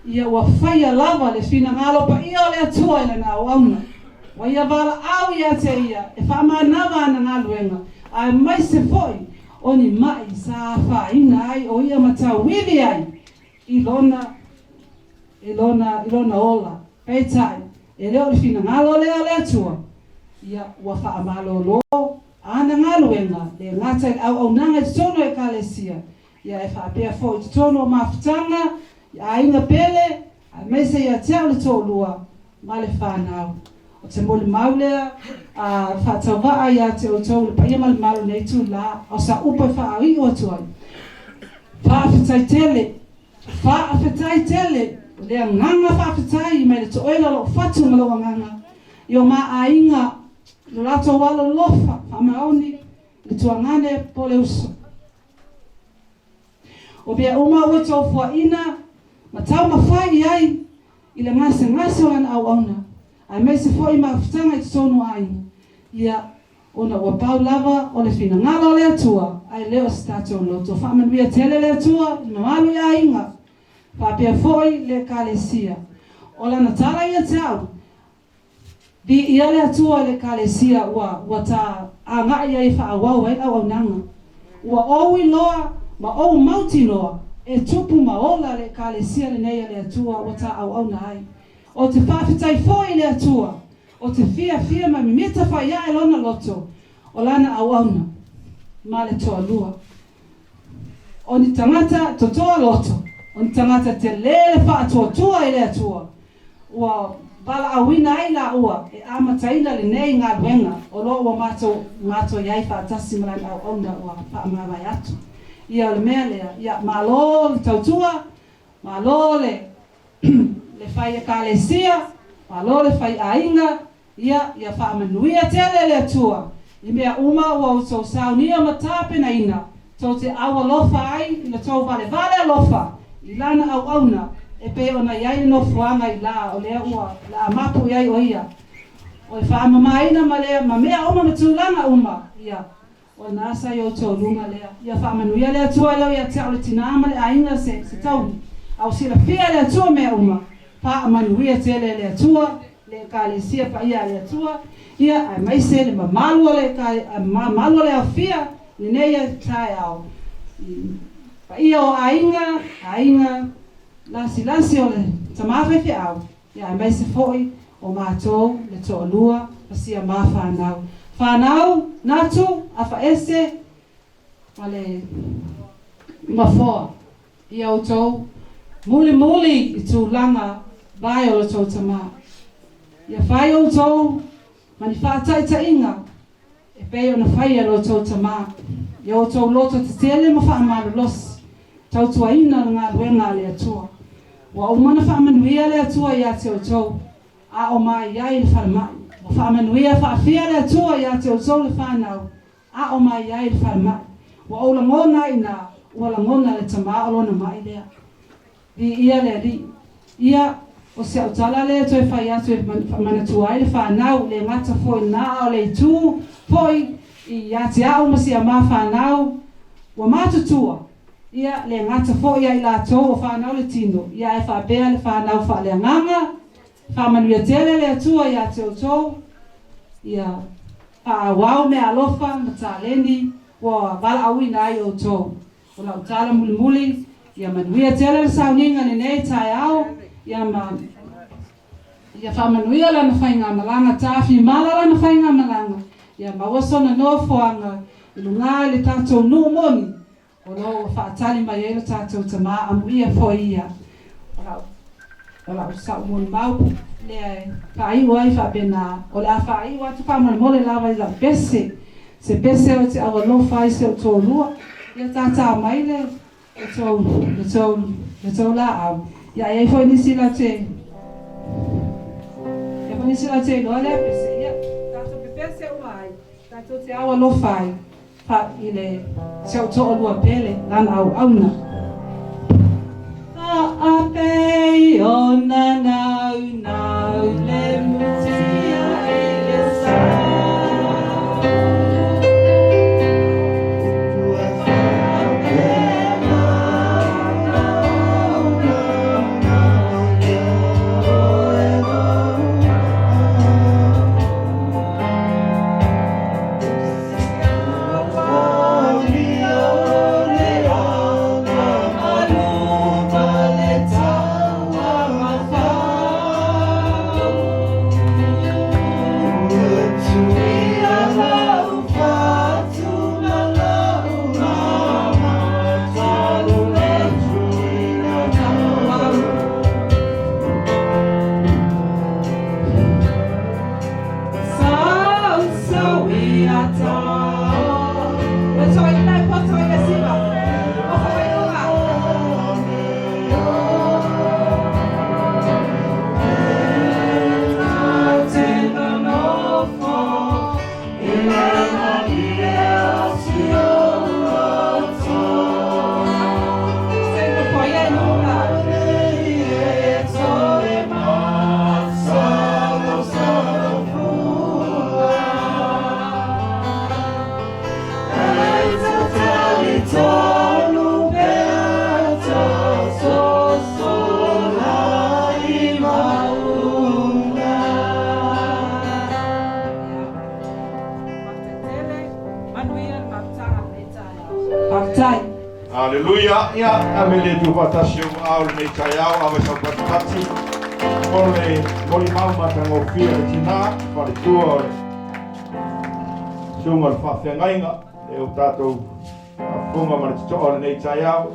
D: Ia ua whai a lava le fina ngalo pa ia o le atua ila nga wauna. Wa ia wala au ia te ia. E whama nawa ana ngā luenga. Ai mai se foi. Oni mai sa fa ina ai o ia matau wivi ai. Ilona ola. Peitai. E leo le fina ngalo lea le atua. Ia ua wha amalo lo. Ana ngaluenga. Le ngata au nanga i tono e kalesia. Ia e wha apea fo i tono o mafutanga. Ia inga pele. A meise ia tea le tōlua. Ma le whanau. O te mole maulea, whaatawaa ia te o tau le paia male malu nei tu la, o sa upa wha ai o tuai. Whaafetai tele, lea nganga whaafetai, mai le to oela lo fatu maloa nganga. Io ma a inga, lo lato walo lofa, whamaoni, le tuangane pole uso. O bea uma o tau fua ina, ma tau mawhai ai, i le ngase o lana au auna. Ai mai se foi mafutanga i tonu ai. Ia ona ua pau lava o le fina ngalo le atua. Ai leo stato loto. Whamanuia tele le atua, i mamalu ia inga. Whapea foi le kalesia. O lana tala ia tau. Di ia le atua le kalesia ua ta anga ia i whaawau ai au nanga. Ua oui loa, ma ou mauti loa. E tupu maola le kalesia le neia le atua ua ta au nai. O te whawhitai foi le atua. O te fia ma mimita whai ia e lona loto. O lana awauna. Ma le toa lua. O ni tangata totoa loto. O ni tangata te lele whaatoa i le atua. Ua bala awina ai la ua. E amataina le nei ngā wenga. O lo ua mato iai whaatasi malana awauna ua whaamawai atu. Ia o le mea lea. Ia malo le tautua. Malo le fai a kalesia, malo le fai a inga, ia whaamanuia tele le atua. I mea uma ua utou saunia matape na ina. Tau te awa lofa ai, ina tau vale lofa. I lana au auna, e pe ona iai no fuanga i la, o lea ua, la amapu iai o ia. O i whaamamaina ma lea, ma mea oma matulanga uma, ia. O nasa i o tau lunga lea. Ia whaamanuia le atua leo ia te aule tinama le a inga se tauni. Au sila fia le atua mea uma. Pa manuia tele le atua, le kalesia pa ia le atua, ia ai mai se le mamalu le afia, le neia tae au. Pa ia o ainga, lasi o le tamawhi fi au, ia ai mai se foi o mātou le toa lua, pa sia mā whanau. Whanau, natu, afa ese, ma le mafoa, ia o tau, muli i tu langa, vai o tau tama. Ia whai o tau, mani whātai ta inga, e pei o na whai o tau tama. Ia o tau loto te tele ma whaamaru los, tau tua ina ngā ruenga le atua. Wa o mana whaamanuia le atua ia te outou. A o mai ai le wharamai. Wa whaamanuia whaafia le atua ia te outou le whanau. A o mai ai le wharamai. Wa o langona ina, ua langona le tamaa o lona mai lea. Li ia le li. Ia o se autala le toi whai atu e manatua ai le whanau le ngata foi na o le tu foi i ate au masi a ma whanau wa matutua. Ia le ngata foi ai la tō o whanau le tino. Ia e whabea le whanau wha le nganga. Whamanuia tele le atua ia te o tō. Ia wau me alofa mataleni wa wala aui na ai o tō. O la utala muli muli. Ia manuia tele le sauninga ni nei tai au. Ia whamanuia lana whainga malanga tāwhi mala lana whainga malanga. Ia mawasona no whaanga ilunga le tātou nu moni. O lo whaatali mai e le tātou tamaa amu ia fo ia. Ola usau moni mau le whaiu ai whabena. O le a whaiu atu whamone mole lawa i la bese. Se bese o te awa lo whai se o tō lua. Ia tātā mai le tō la au. Ia e foi nisi la te. E foi nisi la te no le pese ia. Tato pe pese o mai. Tato te awa lo fai. Pa ile se o to lua pele lan au auna. A pe ona nau le mutia ele sa.
C: Hallelujah, ia amele tu patasio au le tai au ave sa patati. Ole moli mau matango fia tina para tua. Sunga fa fengainga e o tato fonga ma tso ole nei tai au.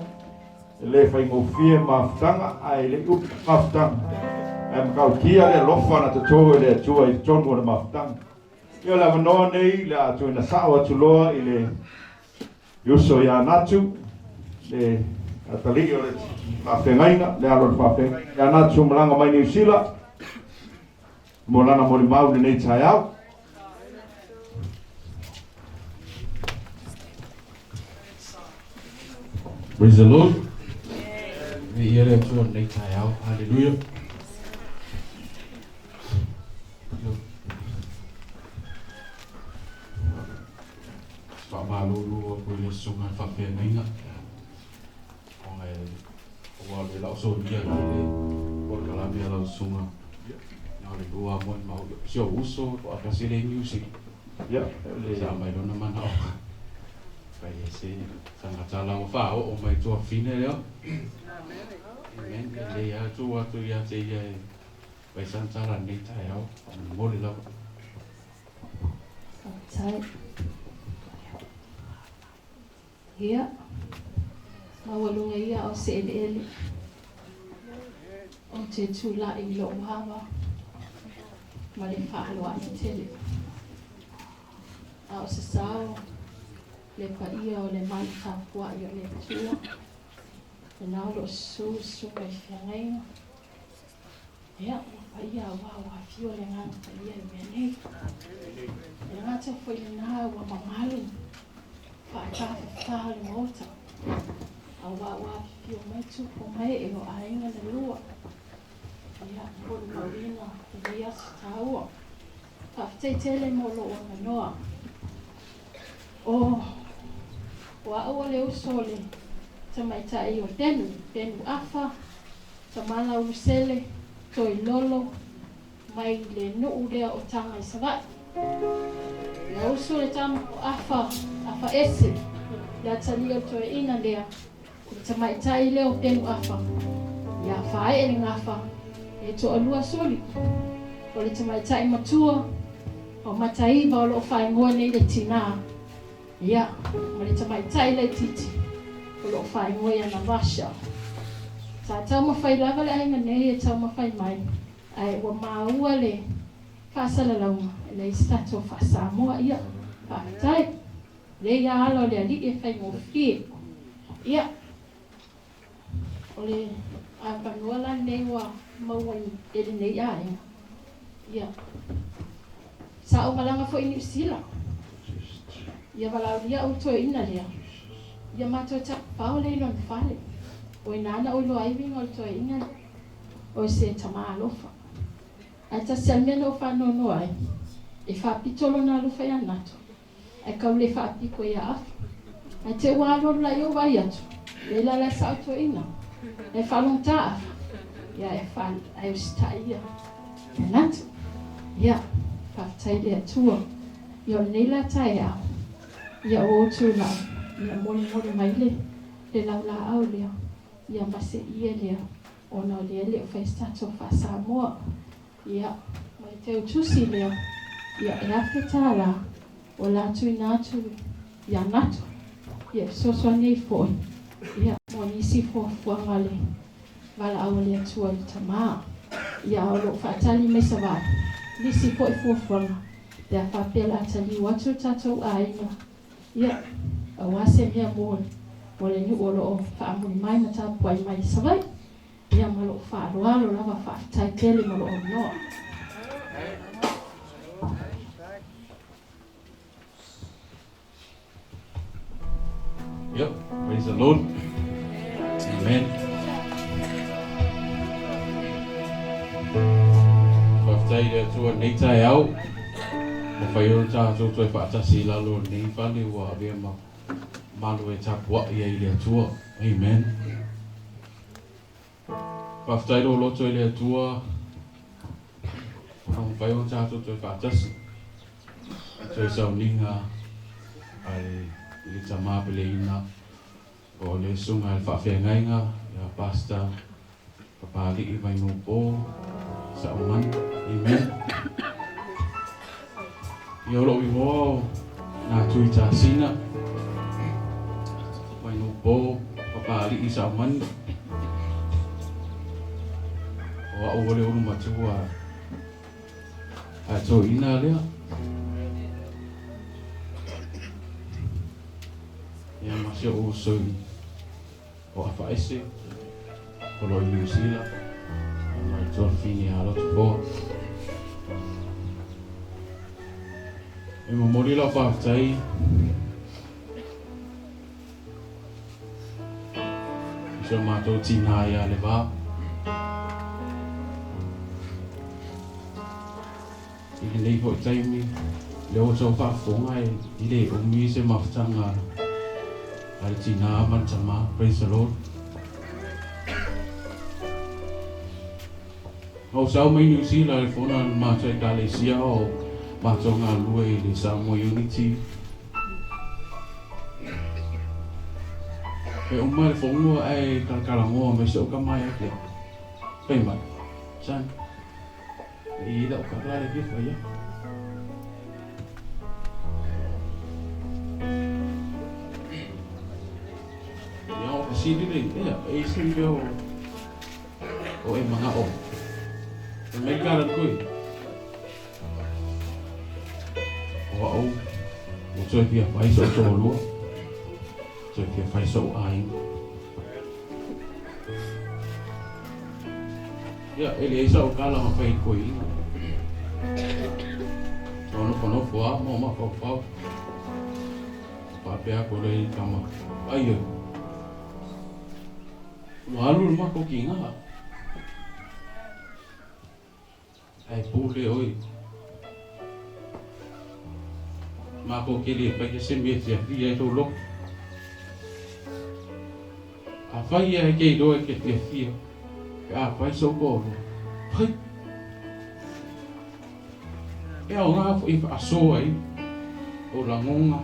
C: Le fa ngo fia ma ftanga ai le up ma ftanga. Em kau kia le lofa na to le tua I tongo le ma ftanga. Ia la no nei la tu na sawa tu loa ile yuso ya natu. Le atali o le whawhengainga, le alo le whawhengainga. Le anatu malanga mai New Zealand. Molana mori mau le nei tai au.
B: Praise the Lord. Me ia le atua nei tai au. Hallelujah. Whamalulu o koe le sunga whawhengainga. Wa le la so dia le por la via la sunga na le lua mo ma sio uso o akasile music
C: Ya
B: le sa mai dona mana pa ese sanga tala o fa o mai to fine le amen le ya tu ya te ya pa santa la neta ya mo le la
D: Tai. Ia. Mawalunga ia o se ele. O te tula I lo hawa. Ma le whaaloa I tele. A o se sao. Le pa ia o le mai kapua I o le tua.
E: Now lo su mai fiangai. Ya, ia wa fio le nga ia me nei. Le nga te foi na wa mamalu. Fa ta le mota. Wa fio mai tu po mai e o ainga le lua. Ya, po marina, ia tau. Fa te mo lo ona noa. Oh. Wa le usole. Mai tai o tenu afa. Tamala usele. Toi lolo mai le nuu lea o tanga i savai. Ia usu le tama o afa ese. Ia tali o toi ina lea. Ia tamaitai leo tenu afa. Ia fae e ngafa. E to alua soli. O le tamaitai matua. O mataiva o lo fae ngoa nei le tina. Ia, ma le tamaitai le titi. O lo fae ngoa ia na vasha. Sa tau mawhai lava le ainga nei e tau mawhai mai. Ai wa maua le whasala launga. Le stato whasamoa ia. Whaatai. Le ia alo le ali e whai ngō fie. Ia. O le a whanuala nei wa mauai e le nei a inga. Ia. Sa o malanga fo inu sila. Ia walau lia o toi ina lea. Ia mato tak pao le ilon whale. O nana o lo ai vinga o toi inga o se tama alofa. Ai ta se almena o whano no ai. E whapitolo na alofa ia nato. Ai kau le whapiko ia afu. Ai te walo la i o vai atu. Le la la sa o toi inga. E whalong ta afu. Ia e whal, ai o sita ia. E nato. Ia, whaptai le atua. Ia o neila tai au. Ia o otu la. Ia mori mai le. Le lau la au lea. Ia mase ia lea. Ona o lea lea o whaistato whasamoa. Ia, mai te utusi lea. Ia e awheta la. O la tui nātu. Ia natu. Ia soso nei foi. Ia mo nisi fuafuanga le. Wala au lea tua i tamaa. Ia o lo whaatali me savai. Nisi foi fuafuanga. Lea whapela atali watu tatou aina. Ia, a wase mea mōre. O le nu olo o whaamuri mai na tāpua i mai savai. Ia malo whaaroalo lava whaatai tele malo o noa.
B: Yep, praise the Lord. Amen. Whaftai rea tua nei tai au. Mo whai oro tātou toi whaatasi lalo nei whale ua avea malu e tāpua ia i lea tua. Amen. Whaftai ro loto i lea tua. Mo whai oro tātou toi whaatasi. Toi sau ninga ai le tamapele ina o le sunga le whawhiangainga ia pasta papali i vai ngupo sa uman. Amen. Ia olo i mo nā tui tā sina vai ngupo papali i sa uman o a ole uru matua a tō ina lea. Ia masio o soi o a whaese o lo i New Zealand o i tōwhini a lotu fōa. E mo mori lau whaafitai i so mātou tīnā ia le wā. I ke nei po i taimi le o tō whaafonga i le umi se mawhitanga ai tina mantama. Praise the Lord. O sau mai New Zealand le fona mātou e Kalesia o mātou ngā lua i le Samoa Unity. E o mai le fonua ai kalakalangoa me se o ka mai ake. Pei mai. San. I da o ka rare kifa ia. Sini ni, ya, sini dia o mga o. May karan ko eh. O so dia fai so to lu. So dia fai so ai. Ya, ele isa o kala ma fai ko ina. Ono kono fua mo ma fau. Pape ako rei kama. Ayo. Walu ma ko kinga. Ai pule oi. Ma ko kili pa ke sembe tia dia to lo. A fai e ke do ke te fia. A fai so ko. Fai. E o nga fo I fa so ai. O la ngonga.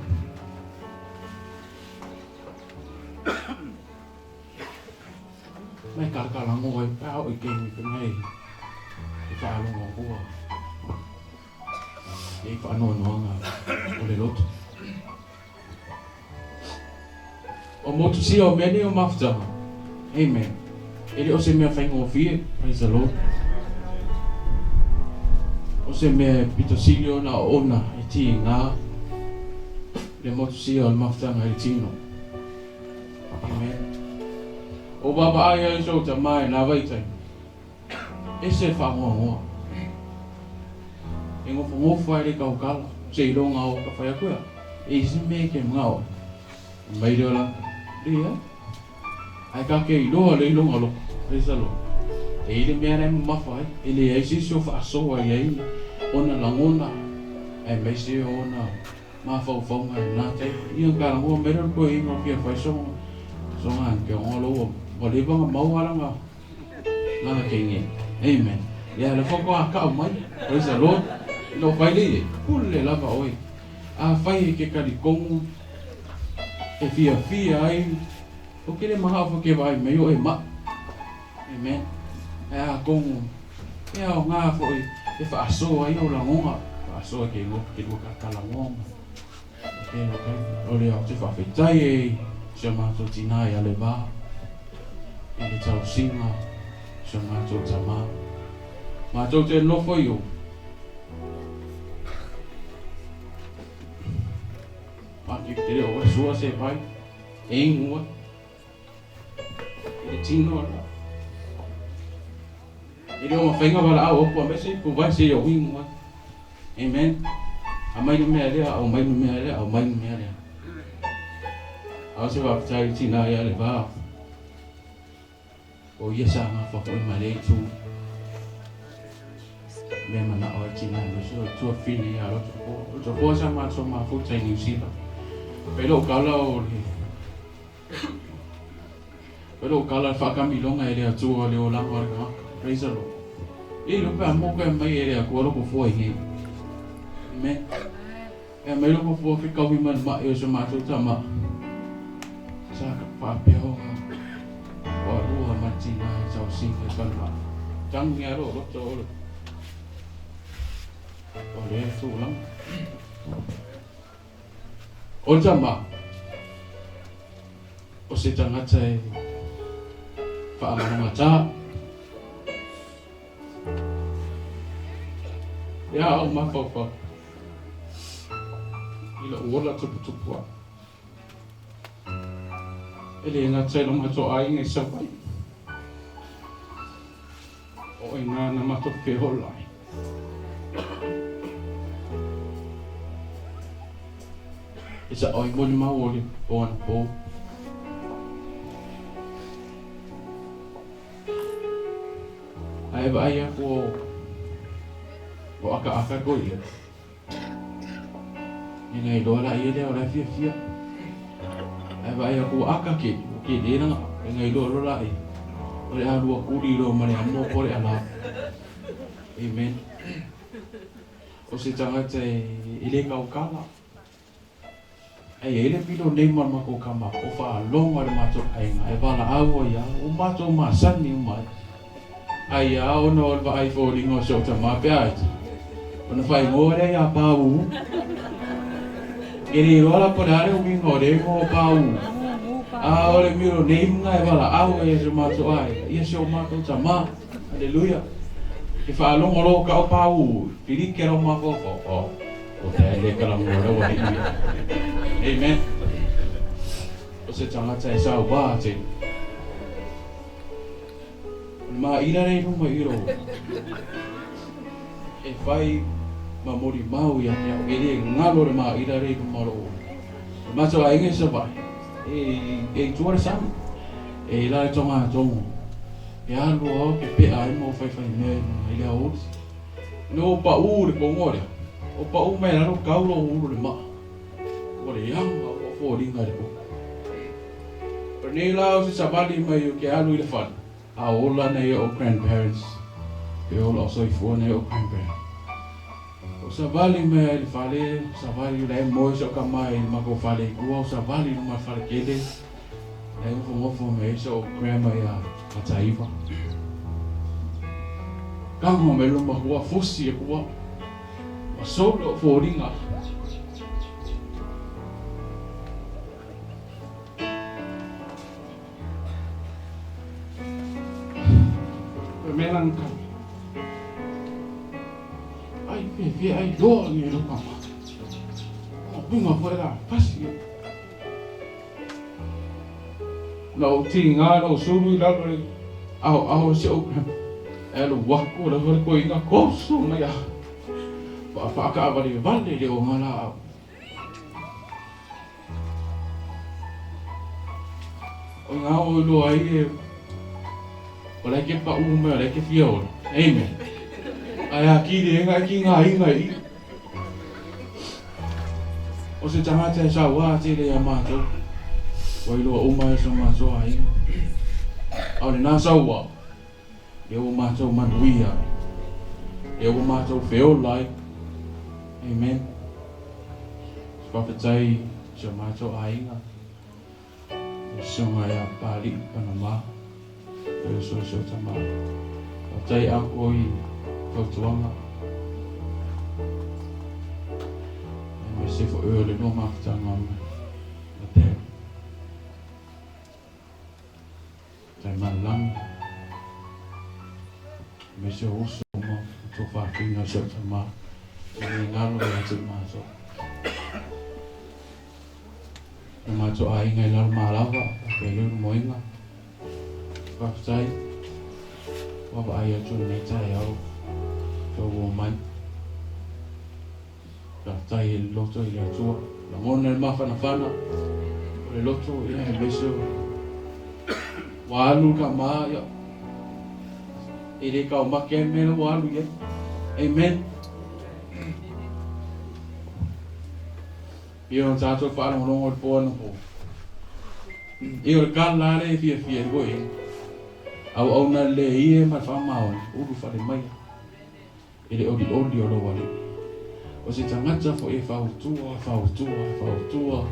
B: Mai ka la ngoi pa o ke ni ngai. I fa lo ngo. E fa no nga. O le loto. O motu si o meni o mafta. Amen. Ele o se mea whaingo fie. Praise the Lord. O se mea pitosilio na ona I ti ngā. Le motu si o mafta na I tino. Amen. O baba ai so ta mai na vaitai. E se whangoa. E ngofo ngofo ai le kaukala. Se ilonga o ka whai akua. E si me ke ngao. Mai reo la. Ria. Ai ka ke iloa le ilonga lo. Praise the Lord. E ile mea rei mawhai. E le eisi so whaasoa I ei. Ona langona. E meisi ona. Mawhau whaunga I nā te. Ia ka langoa mera koe ingo kia whai songa. Songa anke o loa. O le wanga mauaranga. Nanga kenge. Amen. Ia le whako a kao mai. Praise the Lord. No whai le. Kule lava oi. A whai ke karikongu. E fia ai. O kere maha fo ke vai mai o e ma. Amen. E a kongu. E a o ngā fo e wha aso ai o langonga. Wha aso ke ngok ke lua ka langonga. E no kai. O le au te wha whetai e. Sia mātou tina e ale wā. E le tau singa. Sia mātou tama. Mātou te nofo i o. Maki te reo e sua se vai. E ingua. E tino ala. E reo ma whainga wala au opo a mese. Ku vai se o ingua. Amen. A mai no mea rea, au mai no mea rea, au mai no mea rea. Au se wapitai tina ia le vā. O ia sa ngā whakoi ma le tu. Me mana o tina no so tua fini a roto po. Roto po sa ma so ma futai New Zealand. Pero kala o le. Pero kala whakamilonga e rea tua le o lango ar ka. Praise the Lord. E lupa a moka e mai e rea kua loko fua I he. Amen. E mai loko fua ki kawi man ma e o sa mātou tama. Sa ka whapea o ngā. O rua matina e tau singa e kanwa. Tangi aro roto o le. O le e tūlang. O tama. O se tangata e whaamanonga tā. Ia au mawhawha. Ila uola tupu. Ele ngā tēlo mato ai ngai sawai. O e ngā na mato whiholai. Isa oi moni maoli o ana pō. Ai wa ai ako o aka ko ia. I ngai loa la ia leo la fia. Ai wa ai ako aka ke le na ngai loa la ai. O le alua kuri lo mare amo ko le ala. Amen. O se tangata I le kaukala. Ai ele pilo nei mama ko kama o fa longa le mato ai ngai bala awo ia o mato masani mai. Ai a ono o vai fo ringo so ta ma pe ai. Ona fai ngore ya pau. Iri rola podare o mi ngore mo pau. A ole miro nei ngai bala awo e so mato ai. Ia so mato ta ma. Hallelujah. Ke fa longa ro ka o pau. Piri ke ro ma fo fo. O te le kala ngore o hi. Amen. O se tangata e sao wā te. Ma ira rei no mai iro. E fai ma mori mau ya ya ele ngalo ma ira rei no maro. Ma so ai nge sa vai. E tuar sam. E la tonga tongo. E alu o ke pe ai mo fai me ile o. No pa ur ko ngore. O pa u me la no kaulo ur ma. Ore yang o fo ringa ko. Pernila o sa bali mai ke alu ile fan. A ola na o grandparents. E ola so i fo na o grandparents. O sa vali me ele fale, sa vali le mo so ka mai ma ko fale ku sa vali no ma fale kele. E o fo me so grandma ya ataiva. Kamo me lo ma ko fosi e ko. Ma so lo fo ringa. Melang ka. Ai ai do ni lo ka. O bunga fora, pasi. No tinga no suru la lo. Au se o. Elo wako la ko inga ko su na ya. Pa ka vale le o ngala. O nga o lo ai Oleh ke pa ume, oleh ke fiol. Amen. Ai aqui de ngai. O se tanga te sa wa te le amato. Wai lo uma so ma so ai. Au le na sa wa. Le o ma so man wi ai. Le o ma so fiol lai. Amen. Prophesy so ma so ai nga. So ngai a pali panama. So tama. Tay ako ay pagtuwanga. May se for early no maktangam. Ate. Tay man lang. May se uso mo. Ito faking na siya tama. May ngaro na siya maso. Maso ay ngay lang malawa. Pero mo nga. Sai wa ba ya chu nei tai au cho wo mai la tai lo to ya chu la mon el ma fana le lo to ya beso wa lu ka ma ya ile ka ma ke me lo wa lu ye amen io sa to fa no no po no po io ka la le fie go au na le ie ma fa mau uru fa le mai ele odi o lo wale o se tangata fo e fa utua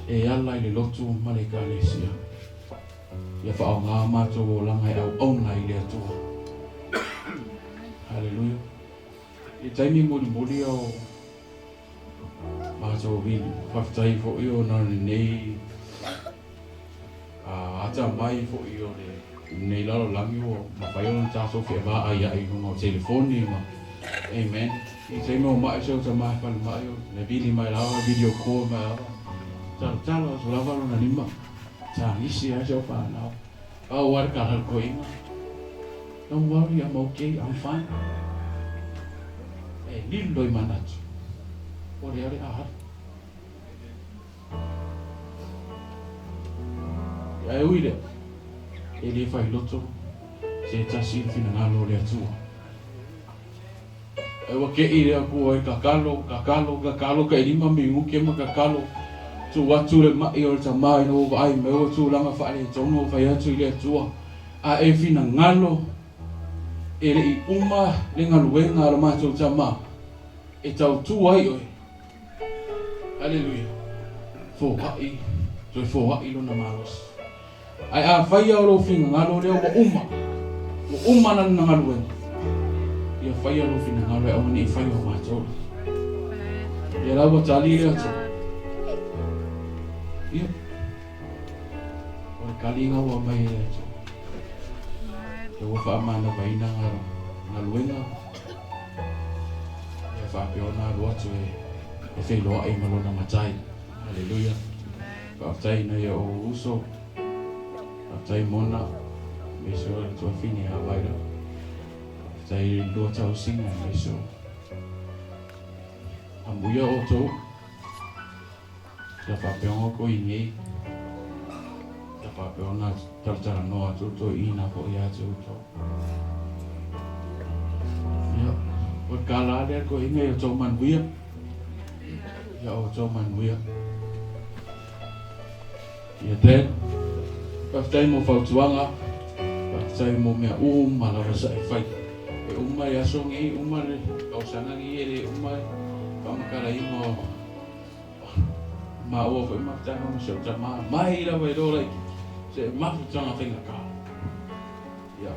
B: e ala ile lotu ma le ka le sia ia fa nga ma to la ngai au na ile atua haleluya e taimi mo o ma to vi fa tai fo io na nei ata mai fo io le nei lalo langi o mawhaiona tāso whia wā ai no telefoni ma amen i te mo mai so ta mai pa mai le vili mai lawa video call mai talo so lava na lima ta isi a so pa na au war ka hal ko inga don't worry I'm okay I'm fine lindo i manatu o le ale aha ya uile ele fai loto se tasi fina ngalo le atua e wa ke ile aku e kakalo ka ilima mingu ke ma kakalo tu watu le mai o ta mai no vai me o tu langa fa le tono fai atu ile atua a e fina ngalo ele i uma le ngaluenga lo ma tu tama e tau tu ai oi haleluya fo ai lo na malos ai a fai o lo fina ngalo le o uma na ngaluenga ia fai o lo fina ngalo o ni fai o ma tu ia la bo tali le atu ia o kalinga wa mai le atu eu vou falar mais na vaina na luenga e fa piona lo atu e fe lo ai malo na matai haleluya fa tai na yo uso fa tai mona Meso tua fini awai lo. Sai lo tau singa meso. Ambuya o tau. La papeongo ko ingi. La papeona tartara noa tuto ina ko ia tuto. Ya, o kala der ko ingi o tau man buia. Ya o tau man buia. Ya ten. Paftai mo fautuanga. Paftai mo mea malawa sa e fai. E umai asong e umai kausangang i ele umai. Pamakala imo ma o foi ma tanga mo so tama mai la vai do lai se ma tanga finga ka ya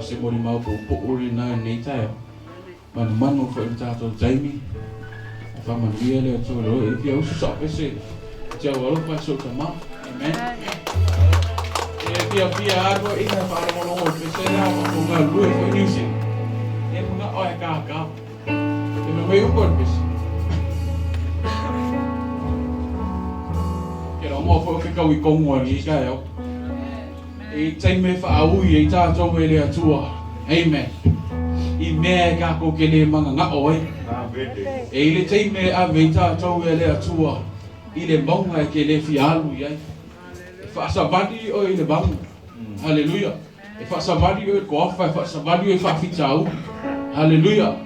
B: se mori ma po uri na nei tai man manu foi tato Jamie fa man viele to lo e pia uso sa pese ja walo pa so tama amen e pia agora ina para mo no pese na ko ma lu e foi nisi e mo o e ka e me veio por pese mo fo ke kau I kongo ni ka yo e tai me fa au I ta to me le atua amen I me ka ko ke le manga nga oi e le tai me a me ta to me le atua I le monga ke le fialu ia fa sabadi o I le bang haleluya e fa sabadi o ko fa sabadi o fa fitau haleluya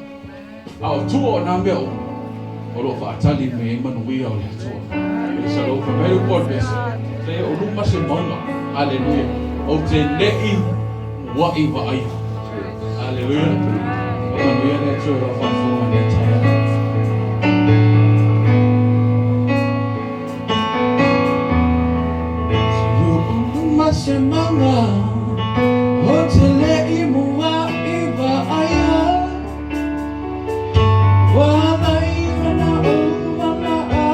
B: au tuo na me o lo fa tali me manui o le atua Salo fa mai por bes. Te o luma se monga. Haleluya. O te lei wa I va ai. Haleluya. Haleluya le tso la fa fo ne taya. Si o luma se monga. O te lei wa I va ai. Wa ai na o mama ai.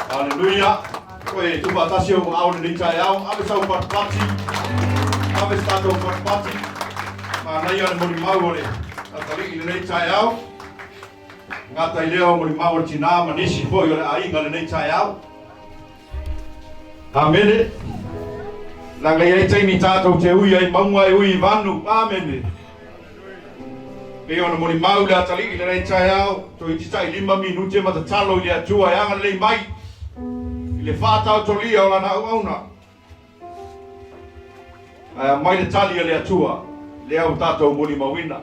C: Hallelujah. Koe tupa tasio mo au ni tai au, ave sau parpati. Ave stato parpati. Ma nai ana mo ni mau ole. Atali ni nei tai au. Ngata leo mo ni mau tina ma nisi foi ole ai ngale nei tai au. Amen. Langa ye tai ni tato te ui ai maunga e ui vanu. Amen. Pe ona mo ni mau le atali ni nei tai au. To i tai 5 minute ma talo ile atua e anga le mai. Le whātau tolia o lana auna. Mai le tali le atua, le au tātou moli mawina.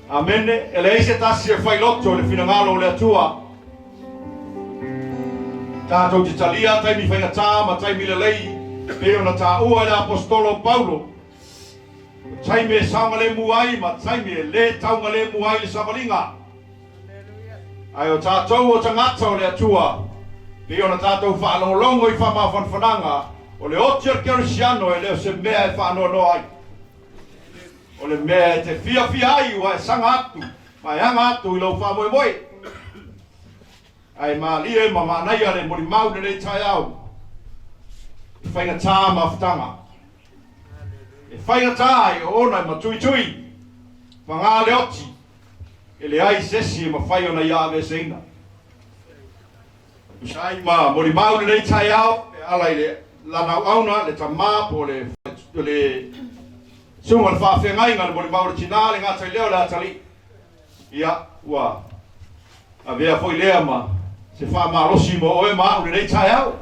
C: Amene, e le eise tasi e whailoto le whinangalo le atua. Tātou te talia, taimi whaingatā, ma taimi le lei, pe ona tā ua le apostolo Paulo. Taimi e saunga le muai, ma taimi e le taunga le muai le savalinga. Ai o tātou o tangata o le atua. Pe ona tātou whaalongolongo I whamawhanwhananga o le otia kerisiano e leo se mea e whaanono ai. O le mea e te fia ai wa e sanga atu, ma e hanga atu I lau whamoe moe. Ai ma lie ma manai ale mori maune nei tai au. E whainga tā mawhtanga. E whainga tā I ona I ma tui tui. Whangā le oti. E le ai sesi e ma whai ona Iawe seina. Sai ma mori maune nei tai au e ala ile lana auna le tama po le sunga le whawhengai ngā le mori maune tina le ngā tai leo le atali ia ua a vea foi lea ma se wha marosi mo oe maune nei tai au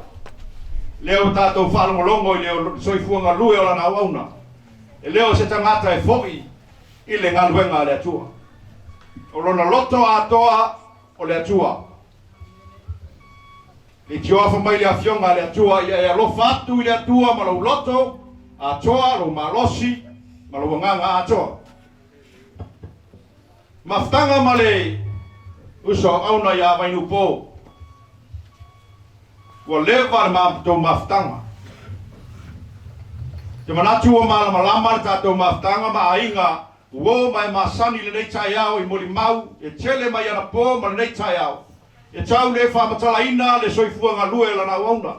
C: leo tātou whalongolongo I leo soifuanga lue o lana auna e leo se tangata e foi I le ngā luenga le atua o lona loto atoa o le atua Le tiofa mai le afionga le atua ia e alofa atu I le atua ma lau loto atoa, lau malosi, ma lau nganga atoa. Maftanga ma le uso auna ia vainu po. Ua leva le maaftou maftanga. Te manatu o malama le tātou maftanga ma ainga uo mai masani le nei tai au I moli mau e tele mai ana po ma le nei tai au. E tau le whamatalaina le soifuanga lue lana wauna.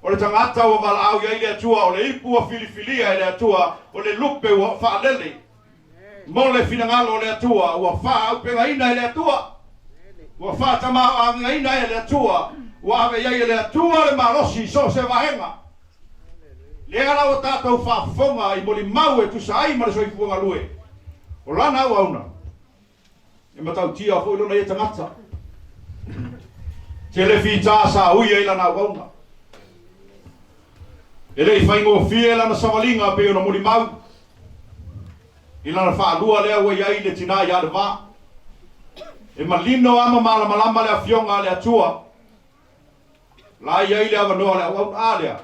C: O le tangata o wala au ia I le atua, o le ipua filifilia I le atua, o le lupe ua whaalele. Mo le finangalo o le atua, ua wha au pengaina I le atua. Ua wha tamau angaina I le atua, ua ave iai le atua le marosi so se vahenga. Le ala o tātou whaafonga I moli mau e tusa ai ma le soifuanga lue. O lana au auna. E matau tia fo ilona I tangata. Telefita sa uia I lana waunga. E rei whaingo fie lana savalinga pe ona mori mau. I lana whaalua lea ua iai le tina I ade wā. E malino ama malama le afionga le atua. La iai le avanoa le awau a lea.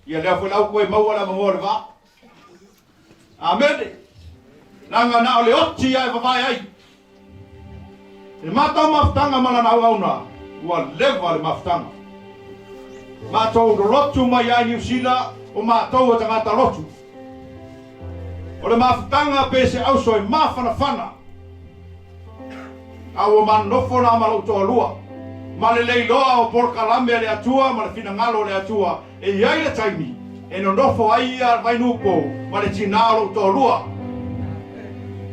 C: Ia lea whai lau koe maua le avangoa le wā. Amen. Nanga na o le oti ai wawai ai. E matau maftanga malana auna. Ua leva le maftanga. Mātou lotu mai ai New Zealand o mātou o tangata lotu. O le maftanga pe se auso e mawhanawhana. Au o manofo na malau toa lua. Ma le leiloa o porkalame le atua, ma le finangalo le atua. E iai le taimi. E no nofo ai ia vainupo, ma le tinalo toa lua.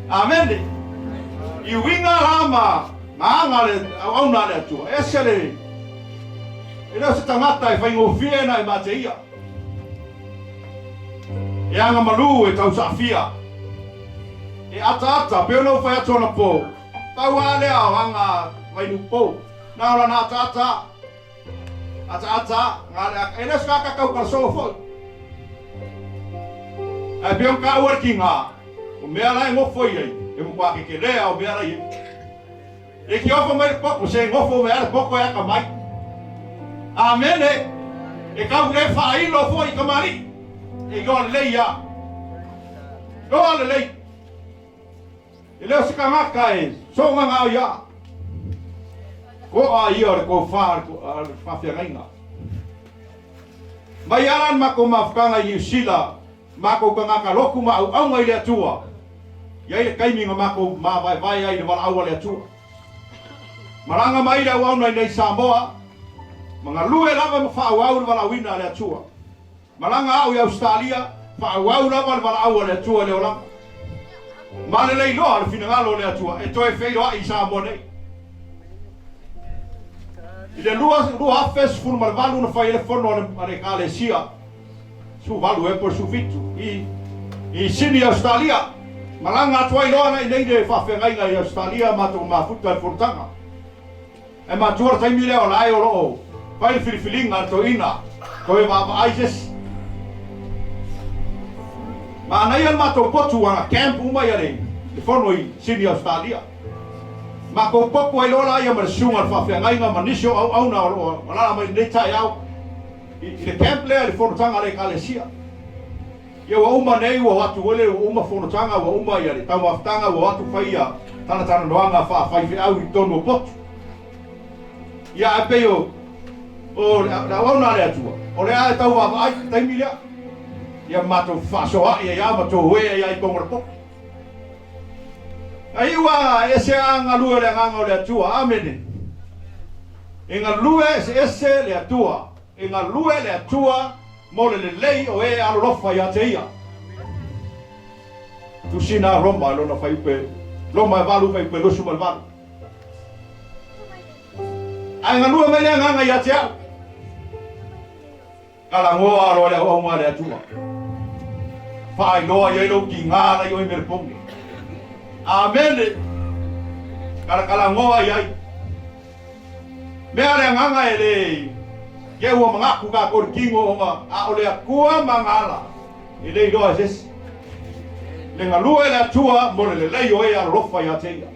C: Amen. I winga lama. Maanga le auna le atua. Ese le. E leo se tangata e whaingo whiena e mate ia. E anga malu e tau saafia. E ata pe ono whai atona po. Tau ale au anga wainu po. Nā ora nā ata. Ata. Ngā e lesu kaka kau karasoa fo. E peon ka working ha. O mea lai ngofo iei. E mukua ke rea o mea lai. E ki ofo mai poko se ngofo mea poko e aka mai. Amen. E kau le whailo fo I kamari. e go le ya go le ele se kanga kai so nga ya ko a ia ko fa fia ngainga mai aran mako mafkanga i sila mako kanga ka loku ma au ngai le tua ia ile kai minga mako ma vai ai le wala au le tua maranga mai le au nei Samoa mga lue lava ma fa au le wala wina le tua maranga au i Australia fa au lava le wala au le tua le ola ma le no al finalo le tua e toi fei i Samoa nei ile lua fes fun mal valu na fai le forno ale kale sia su valu e por su fitu i sini Australia malanga tuai lo na nei de fa fe ngai ngai Australia ma to ma futa fortanga e ma tuar tai mile o lai o lo fai filifilinga to ina ko e va aises ma nai al ma to potu wana camp uma ya le forno i sini Australia ma ko popo ai lola ia mar sunga fa fa ngai nga manisho au na o la mai nei tai au i le camp le fortanga le kalesia ia wa uma nei wa watu wele uma fortanga wa uma ia le tama aftanga wa watu faia tana noanga fa fi au i tono pot ia apeo o la wa na le atua o le ai tau wa ai tai milia ia mato fa so ia mato we ia i tongor pot aiwa ese anga lue le nganga le atua amene inga lue ese le atua inga lue le atua mo le lei o e alo lofa ya teia tu sina Roma lo na fai pe Roma valu fai pe lo sumal valu anga lue me le nganga ya tea kala ngoa ro le o ma le atua fai lo ya lo kinga na yo i merpongi amen kala ngoa yai me ale nganga ele ye wo manga ku ka kor kingo ma a ole ku mangala ele do ases le ngalu ele tua mo le le yo ya rofa ya tenga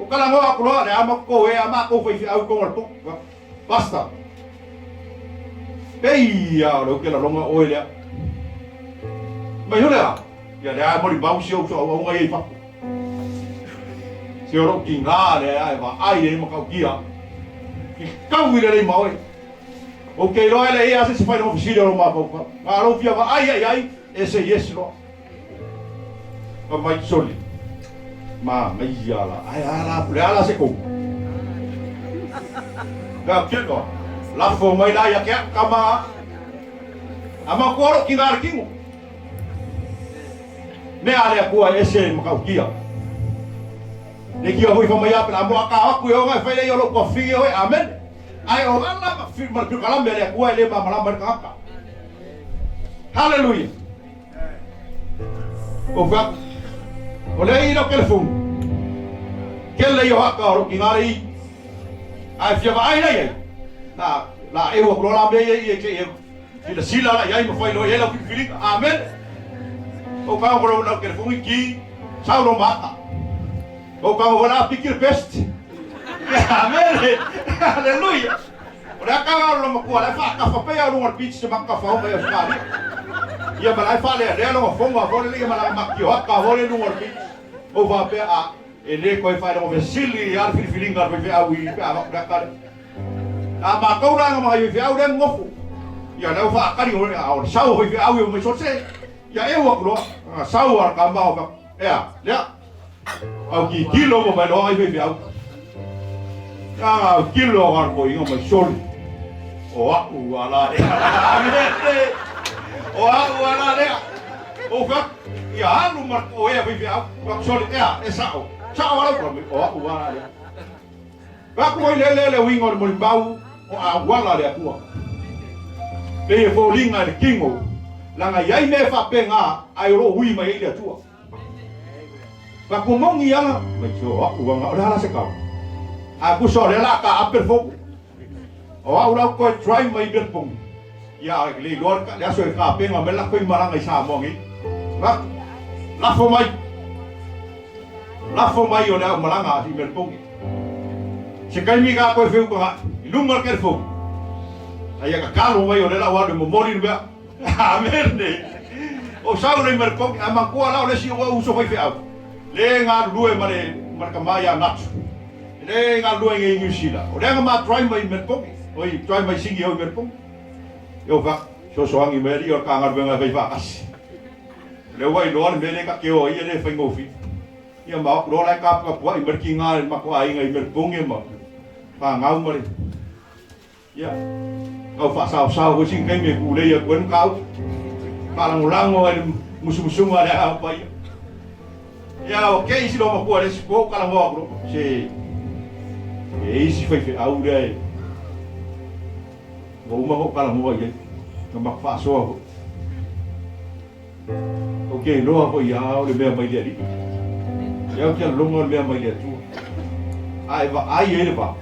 C: o kala ngoa ku le ama ko e ama ko foi au ko ngor basta ei ya lo que la longa o ele mai hola ya le mo ri bausi o so o ngai fa se oro kinga le ai va ai e mo ka kia ki kau le mai o que lo ele ia se fai no oficina no mapa ma lo fia va ai ese yes lo ma vai soli ma ia la ai ala se ko ga kilo la fo mai la ya ka kama ama ko ki gar kingo me ale ku ese mo ka kia ne kia hoi fa mai apa mo ka ku yo ngai fa le yo lo ko fi yo amen ai o ala ma firma tu kala me le ku ele ma mala ka ka hallelujah o va o le ino ke fun ke le yo ka ro ki ngari ai fia va ai nei la e o lo la me ye ke le sila la yai mo fa lo ye la fi amen o ka ko lo ke fun ki sa ro mata o ka ko la pikir best amen hallelujah ora ka lo mo ko la fa ka fa pe ya lo pitch se makka fa o ya skali ia ma la fa le lo fo ma fo le ma la makki o ka ho le lo pitch o va pe a e le ko fa lo vesili ya filinga pe a wi pe a ka a ma ko ra ma wi a le ngofu ia na fa ka ri o a sa o wi a wi mo so se ya e wo lo sa o ka ma o ka le au ki kilo mo mai lo ai pe au kilo har ko ingo mai sol o aku ala de o aku ala de o ka ya alu mar ko e pe au sol esa o ala ko o aku ala de ba ko le wingo mo bau o a wala de aku le fo linga de kingo langa yai me fa penga ai ro hui mai le tua ba ko mongi anga mai so aku nga ala se ka aku sore la ka aper fogo o aula ko try mai ben pong ya le lor ka ya so ka pe ma la ko maranga isa mo ngi la fo mai o le maranga si ben pong se kai mi ga ko fe ko ha lumar ke fo aya ka kalo mai o le la wa de mo mori ba Amen. O sau nei mer pok ama kua la le si o uso fai fe au. Le nga lue mare marka maya natu. Le nga lue ngi ngusila. O le nga ma try mai mer pok. Oi try mai singi o mer pok. Yo va so angi meri o ka nga benga fai va as. Le wai lo le mele ka ke o ia le fai ngofi. Ia ma lo la ka pua i mer ki nga ma ko ai ngai mer pok e ma. Pa ngau mari. Ya. Kau fa sao sing kai me ku le ya kuen kau. Palang-ulango ay musuh-musuh ada apa ya? Ya oke isi lo maku ada sepo kalang ho bro. Si isi fai au dai. Go ma ko kalang ho ya. Kamak fa so. Oke lo apa ya le me mai dia. Ya ke lo mo me mai dia tu. Ai va ai ele va.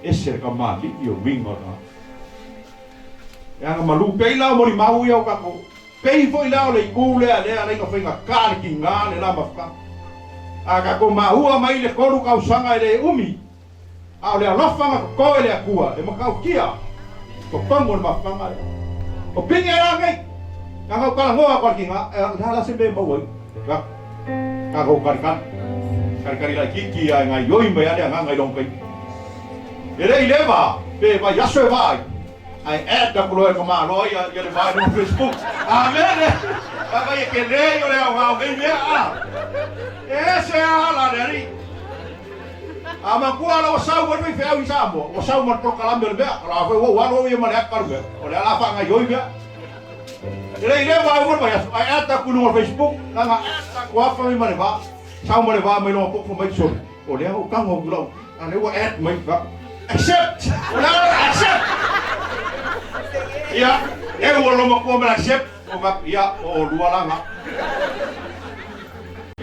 C: Esse ka ma li yo wingo na. Yang malu pei lao mori mau ia ka ko pei foi lao le ku le ale ka fenga kar ki nga le la mafka aga ko mahua mai le koru ka usanga le umi a le alofa ko le akua e makau kia ko pango mafka ma o pinga la ngai ka ka ngoa ko ki nga la se be mau ka ko kar la ki ai ngai yoi mai ale nga ngai dong pei ele leva be va yaso vai ai da kulo ko ma lo ya le vai no Facebook amen baba ye ke le yo le wa ngai me ese ala dari ama ku ala sa wo me fe au sambo o sa mo to kala me be ala fe wo wa lo ye ma le kar be o le ala fa ngai yo be le va wo ba ya ai da kulo Facebook nga ko fa me ma le va sa mo le va me no ko mai so o le o ka ngo kulo ale wo me va accept wala accept ya wo lo mo ko accept o ba ya o lua langa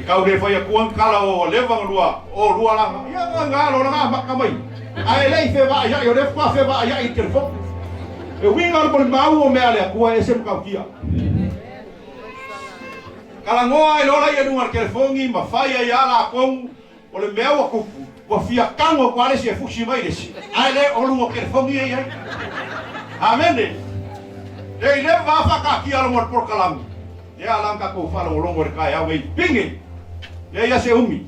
C: kau de fa ya kuan kala o leva lua o lua langa ya nga lo langa makamai ai lei fe va ya yo de fa fe va ya interfo e winga por mau o me ale ku ese ka kia kala ngoa ai lo la ya nuar telefongi ma fa ya la kon o le meu ku wa fia kango kwale se fushi mai desi ai le o lu ke fongi ai amen de le va fa ka ki al mor por kalam ya alam ka ko fa lo ngor ka ya wei pingi ya se umi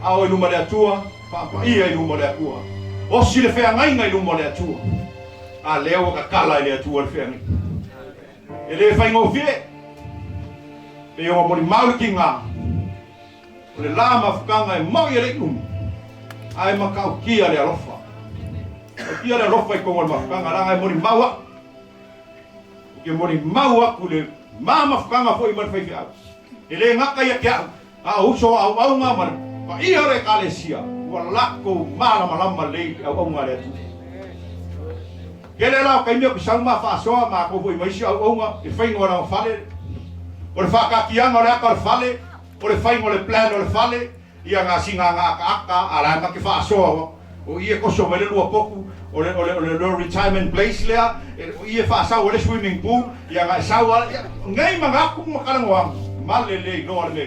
C: au lu mare atua pa ia lu mare atua o si le fe ngai ngai lu mare atua a le o ka kala le atua le fe ngai ele fa ngo vie pe o mo mau kinga le lama fukanga e mau ia leikum ai makau kia le alofa kia le alofa i kongo mafukanga ranga e mori maua ke mori maua kule mama fukanga fo i mar fai fiau ele ngaka ia kia a uso au nga mar pa ia re kalesia walako mala malama lei au nga le tu kele la kai me ku sangma fa so ma ko foi mai si au nga e fai ngora fale por fa ka kia ngora ka fale o le fai mo le plan o le fale ia nga singa nga aka ala ma ke fa so o ia ko so mele lua poku o le retirement place lea o ia fa sa o le swimming pool ia nga sa wa ngai manga ku makala ngoa male le no le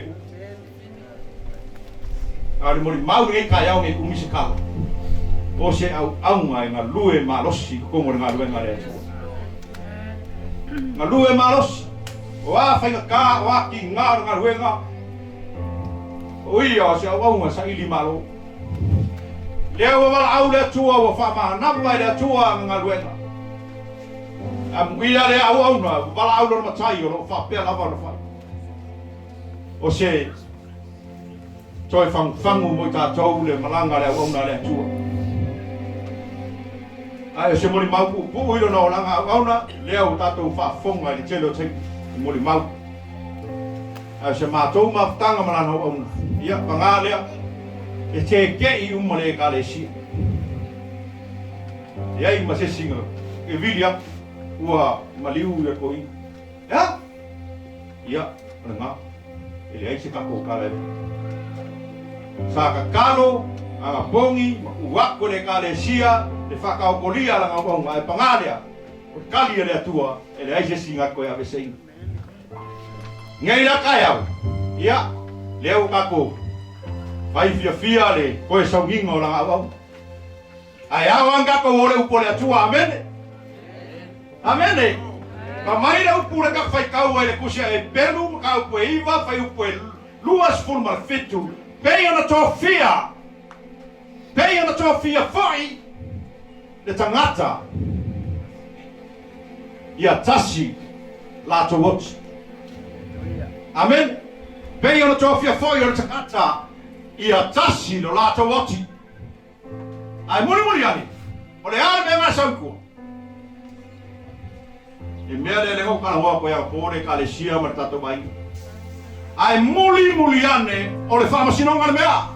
C: ali mo mau ngai ka ya ngai kumisi ka o se au nga nga lue malosi ko mo nga lue nga le nga lue malosi wa fa ka wa ki nga lue nga oi o se au nga sa ili malo leo wala au le tua wa fa ma na mai le tua nga luenga am ia le au na wala au no matai o fa pe la va no fa o se toi fangu mo ta tau le malanga le au na le tua ai se mo ni mau pu ilo no langa au na leo ta tu fa fonga le telo te mo ni mau ai se ma to ma tanga malana au na ia pangale e te ke I umole ka le si ia I ma se singa e vilia ua maliu e koi ya ia nga ele ai se ka ko ka le sa ka kalo a pongi ua ko le ka le sia le fa ka ko lia la ngau ai pangale o kali le tua ele ai se singa ko ya vese ngai la ka ya ia leo ka ko vai fia le ko e sangingo la ngau ai awanga ko ole upole atua amen Amen. Kamai la upura ka fai kau ai le kusia e pelu ka upu e iwa fai upu e luas fulmar fitu. Pei ana tofia. Pei ana tofia fai le tangata. Ia tasi la to watch. Amen. Pei ana tofia fai le tangata. Ia tasi lo la to watch. Ai muri ani. Ole ala me masauku. E mea le ho kana hoa koe a pore ka le sia ma tato mai. Ai muli ane o le whamasinonga le mea.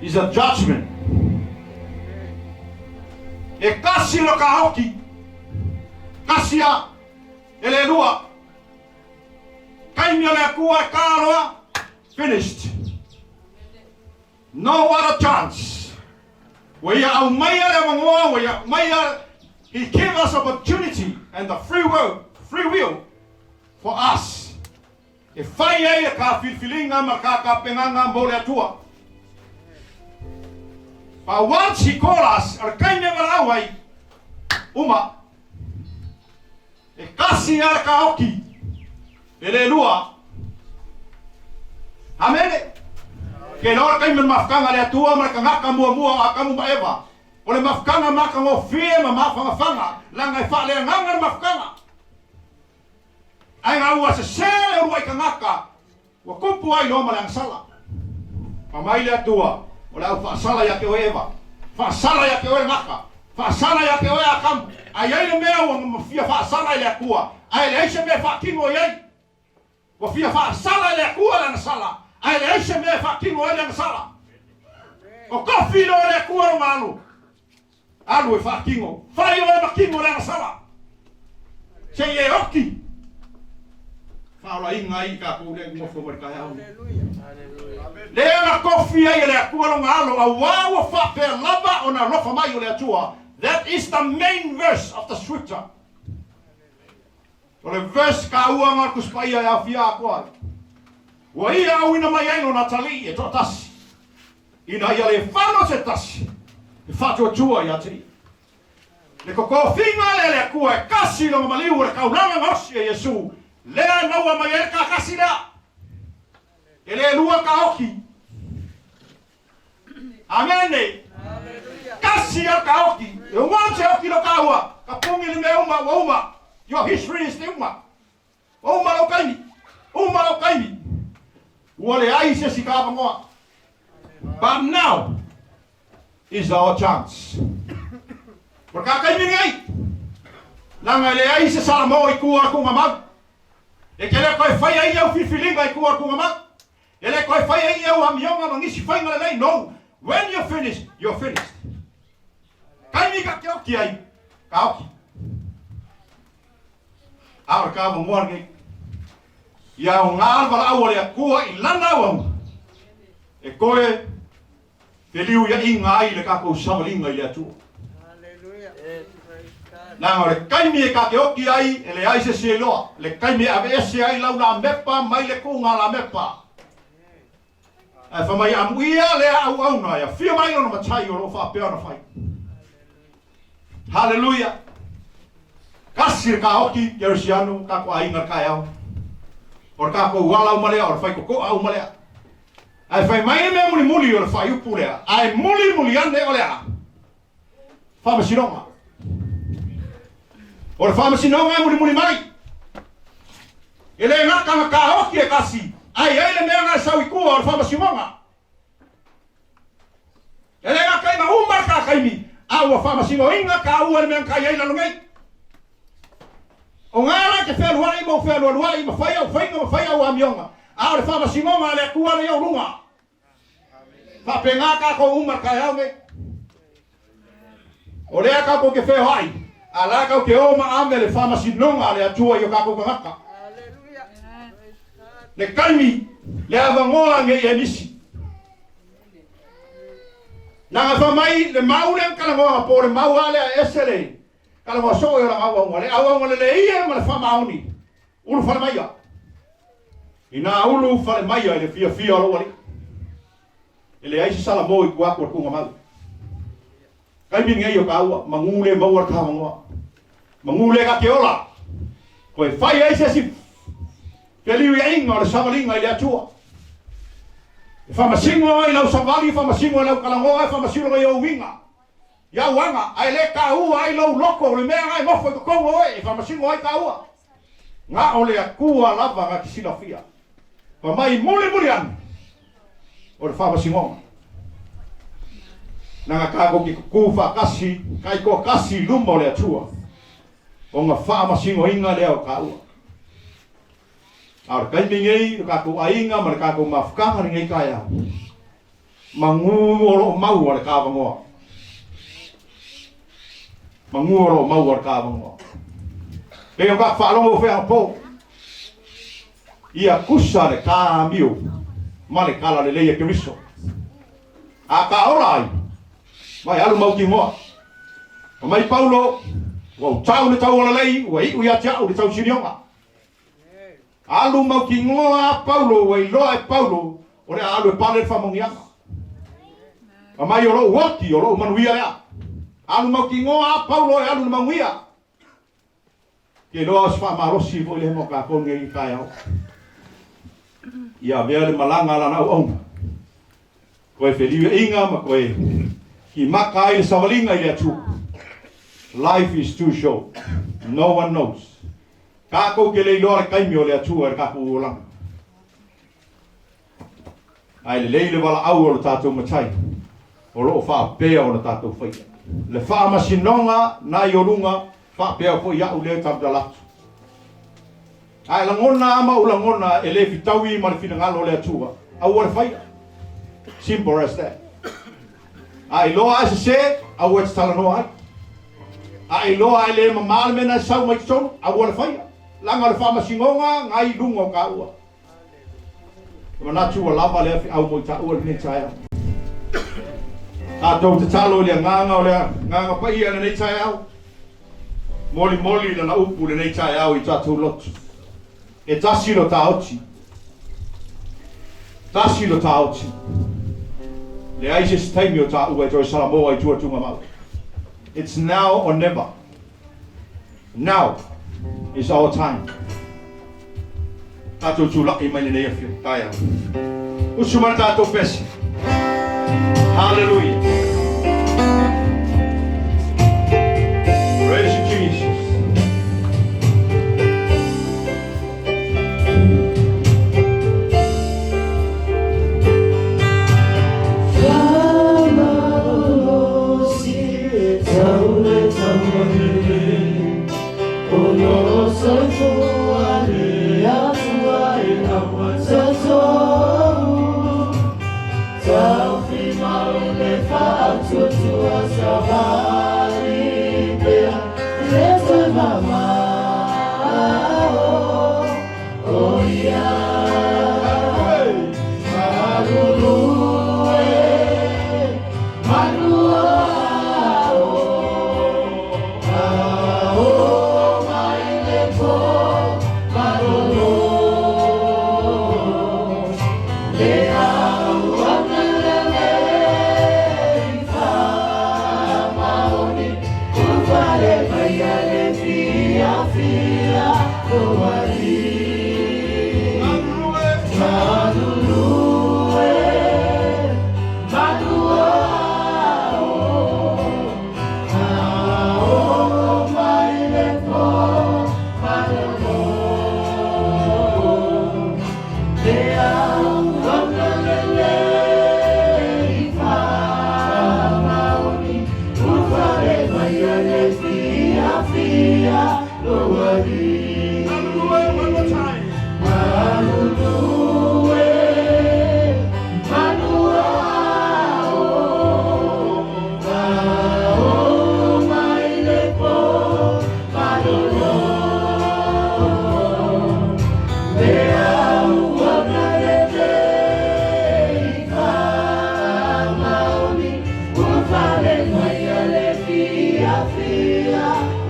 C: Is a judgment. E kasi lo ka hoki. Kasia e le lua. Kaimia le akua e kāroa. Finished. No other chance. Wea au maia le mangoa, wea maia. He gave us opportunity and the free will for us. E whai e ka whiwhilinga ma ka penganga mole atua. But once he called us, al kaine warawai, uma, e kasi ala ka hoki, e le lua. Amene. Ke nora kaime mafkanga le atua, ma ka ngaka mua akamu maeva. O le mafkanga maka ngō fie ma mawhangawhanga langa e wha lea nganga na mafkanga. Ai ngā ua se sele urua i ka ngaka ua kupu ai loma leang sala. Ma mai lea tua o le au whaasala ia ke oe ewa. Whaasala ia ke oe ngaka. Whaasala ia ke oe akamu. Ai ai le mea ua mawhia whaasala i lea kua. Ai le eise mea whakingo i ei. Ua fia whaasala i lea kua leang sala. Ai le eise mea whakingo i leang sala. O kofi lo lea kua ro malu. Alu e whakingo. Whai o e makingo leanga sala. Se e oki. Whaola inga i ka kou le ngofo mori kai au. Leanga kofi ai le akua longa alo. A wawa whape lava o na rofa mai o le atua. That is the main verse of the scripture. O le verse ka ua ngā kuspaia e a fia a koa. Wa ia au ina mai aino na tali e to tasi. Ina ia le whano se tasi. E whatua tua i ati. Le koko whinga le le kua e kasi longa maliu le kaunanga ngosi e Yesu. Lea naua mai e ka kasi lea. E le lua ka hoki. Amene. Kasi al ka hoki. E umanche hoki lo ka ua. Ka pungi li me uma wa uma. Your history is the uma. Uma lo kaimi. Uma lo kaimi. Ua le ai se si ka pangoa. But now is our chance. Porque kai mingai. Langa le ai se sala mo i kua ku ngama. E kele ko fai ai au fifilinga i kua ku ngama. Ele ko fai ai au amionga mangisi fai ngala nei no. When you're finished, you're finished. Kai mi ka ki ai. Ka ki. Aur ka mo morge. Ya un alva au le kua i lana wa. E koe te liu ia inga ai le kako samalinga i le atu. Nanga le kaimi e ka te oki ai, e le ai se se loa. Le kaimi ave ese ai lau na mepa, mai le kunga la mepa. E whamai amuia le au auna ia. Fia mai ona matai o lo wha peo na whai. Hallelujah. Kasi ka oki, Yerushianu, kako a inga kai au. Or kako wala umalea, or whai koko au malea. Ai fai mai me muli o le fai upu lea. Ai muli ane o lea. Whamasinonga. O le whamasinonga e muli mai. E le ngaka ka hoki e kasi. Ai le mea ngā sau i kua o le whamasinonga. E le ngaka i ma umar ka kaimi. Au a whamasingo inga ka ua le mea kai ai lalungai. O ngāra ke whelua i mo whelua i ma whai au whainga ma whai au amionga. Au le whamasinonga le kua le au lunga. Whapenga ka ko umar kai au me. O lea ka ko ke wheo hai. A la ka ke oma ame le whamasinonga le atua i o ka ko ngaka. Le kaimi le avangoa nge i nisi. Nanga whamai le maule kalangoa po le maua le a esele. Kalangoa so i o la awangoa. Le awangoa le ia ma le whamaoni. Ulu whale maia. Ina ulu whale maia le fia o lo wali. Ele ai se sala mo i kuako kunga mau. Kai min ngai yo kaua mangule mawar ka mangwa. Mangule ka keola. Ko fai ai se si. Peliu ya inga le savalinga ile atua. Fa masingo ai lau savali fa masingo lau kalango ai fa masilo yo winga. Ya wanga ai le ka u ai lau loko le mea ai mofo ko kongo ai fa masingo ai ka u. Nga ole akua lava ga kisila fia. Pa mai mule an. O fa masingo. Nanga kako ki kufa kasi kai ko kasi lumba le atua. O nga fa masingo inga le o ka u. Ar kai mingei ka ko ainga mar ka ko mafkanga ngai kaya. Mangu oro mau ar ka bango. Mangu oro mau ar ka bango. Pe ka fa lo fe po. Ia kusa le ka miu. Male kala le leia kemiso. A ka orai. Vai alu mau ki mo. Mai Paulo, wa tau le tau la lei, wa i ia tau le tau sinionga. Alu mau ki ngoa Paulo, wa i loa e Paulo, o le alu e pale fa mongianga. Mai oro wati, oro manuia lea. Alu mau ki ngoa Paulo e alu manuia. Ke loa sfa marosi vo le mo ka konge i kai au. Ia vea le malanga la nau onga. Koe feliu inga ma koe ki maka ai le savalinga i le atu. Life is too short. No one knows. Kako ke le iloa le kaimi o le atu e kako ulanga. Ai le leile wala au o le tātou matai. O loo wha pēa o le tātou whaia. Le wha masinonga nai o runga wha pēa po iau leo tamta latu. Ai la ngona ama ula ngona e le fitaui ma le finangalo le atua. Au o le whaia. Simple as that. Ai loa ai se au e tala noa ai. Ai loa ai le mamale mena sau mai son au o le whaia. Langa le wha masingonga ngai lunga o ka ua. Mana tua lava le au mo ta ua le tai. A tau te talo le nganga o le nganga pa ia le tai au. Moli moli na upu le tai au I tatu lotu. E tasi lo taoti. Tasi lo taoti. Le aise staimi o ta ua toi salamoa I tua tunga mau. It's now or never. Now is our time. Tato tulak I mai nei afio. Kaya. Usumana tato pesi. Hallelujah. Praise you, Jesus.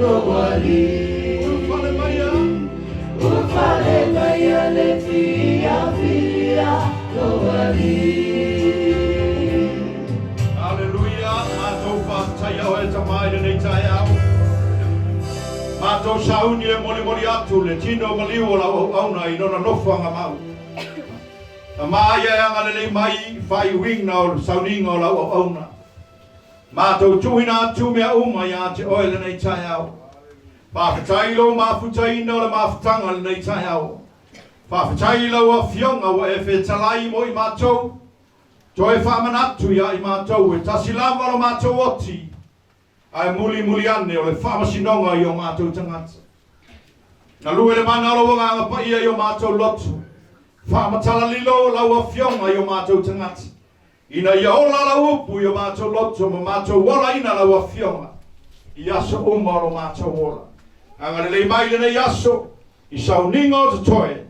C: Nobody. Tātou sauni le moli atu le tino maliu la auna I nona nofanga mau. A maia anga le mai fai wing na o sauninga o la auna. Mātou tuina atu mea uma ia te oe le nei tai au. Whawhatai lo mafutai no le mafutanga le nei tai au. Whawhatai lo a fionga wa e whetalai mo I mātou. Toi whamanatu ia I mātou e tasilama lo mātou oti. Ai muli ane o le whamasinonga I o mātou tangata. Na lue le mana lo wanga pa ia I o mātou lotu. Whamatala lilo lau a fionga I o mātou tangata. Ina ia ola la upu I o mātou lotu ma mātou wala ina lau a fionga. I aso uma o mātou wala. Anga le mai le nei aso I sauninga o te toe.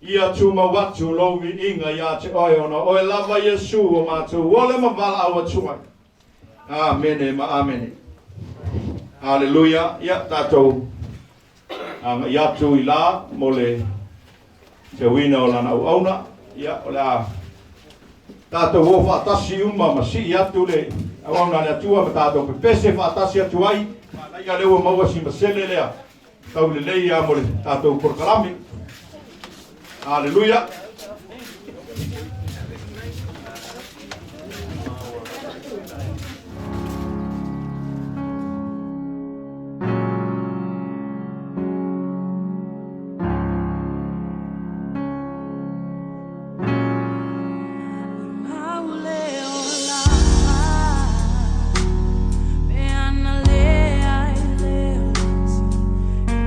C: Ia tuma watu lowi inga ia te oe ona oe lava Yesu o mātou wale ma vala awa tuai. Amene ma amene. Hallelujah. Ia tātou anga iatu I la mo le te wina o lana au auna. Ia o le a tātou o whaatasi uma ma si iatu le au auna le atua ma tātou pepese whaatasi atu ai. Ma ia lewa maua si masele lea. Tau le leia mo le tātou porkalami. Hallelujah.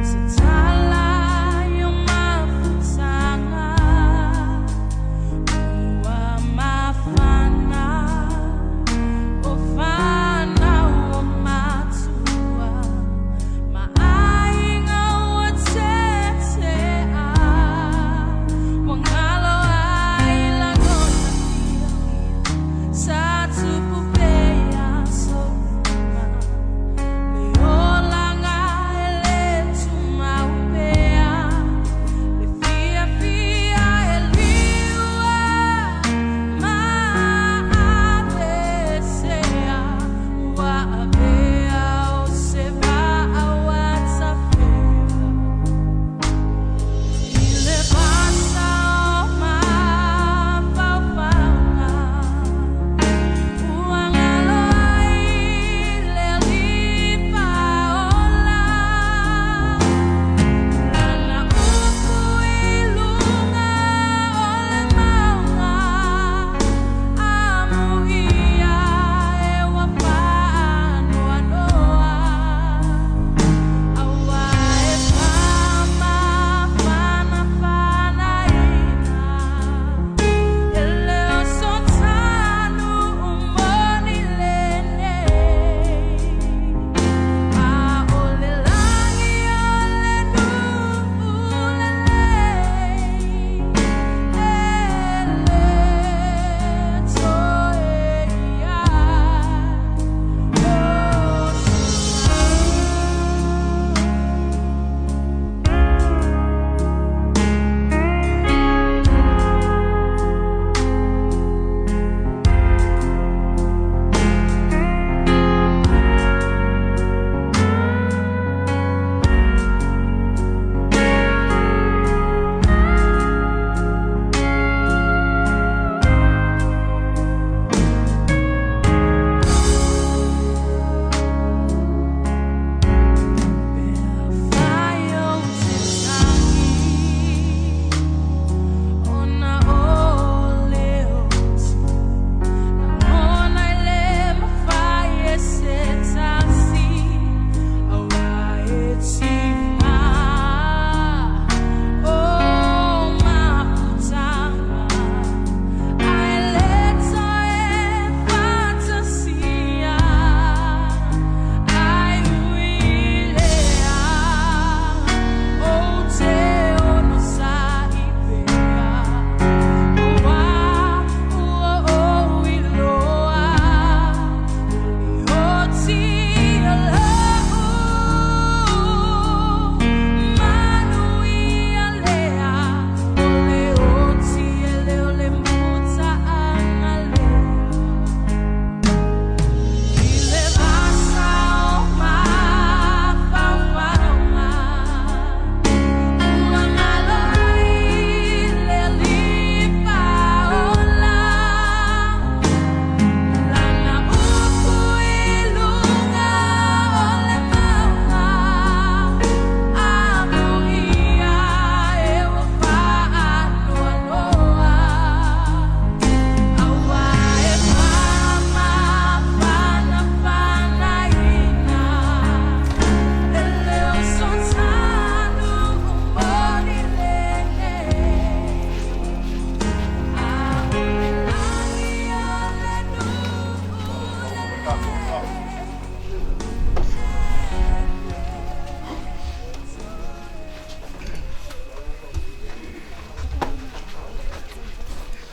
A: Setala yung mafusanga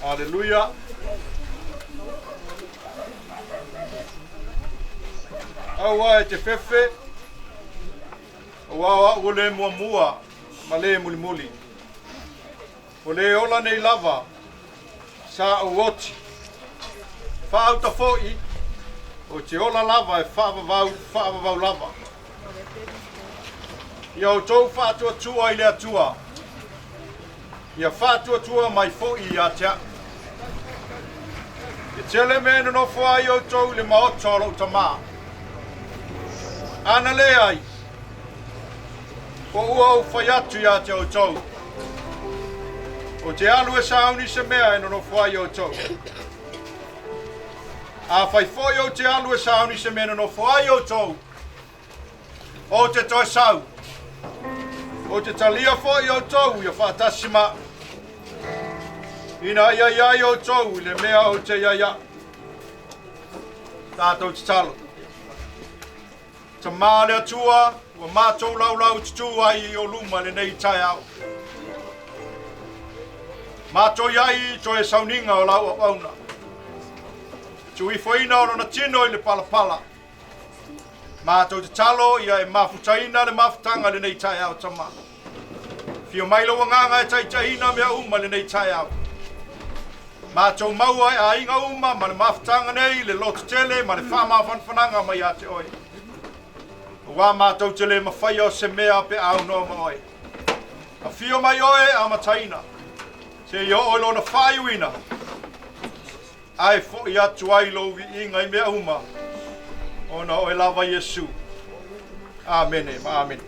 C: Haleluia. Awa e te fefe. Awa o le mua ma le muli. O le ola nei lava. Sa o oti. Whaauta fo'i. O te ola lava e whaavavau lava. Ia o tau whaatua tua i le atua. Ia whaatua tua mai fo'i i atea. I tele mena no whai o tau le maota o ta maa. Ana le ai. O ua o whai atu i atea o tau. O te alu e sauni se mea e no whai o tau. A whai foi o te alu e sauni se mea no whai o tau. O te toi sau. O te talia foi o tau ia whaatasima. Ina ia o tau le mea o te ia. Tātou te talo. Ta maa le atua, wa mātou lau te tua i o luma le nei tai au. Mātou iai to e sauninga o lau a auna. Tui whaina o na tino i le palapala. Mātou te talo ia e mafutaina le mafutanga le nei tai au tama. Fio mailo wanganga e taitahina mea uma le nei tai au. Mātou maua e a inga uma ma le mafutanga nei le lotu tele ma le whama whanwhananga mai a te oi. Wa mātou te le mawhai o se mea pe au no ma oi. A fio mai oe a mataina. Se i o lo na whaiuina. Ai fo i atu ai lo vi inga i mea uma. Ona o e lava Yesu. Amen. Amen.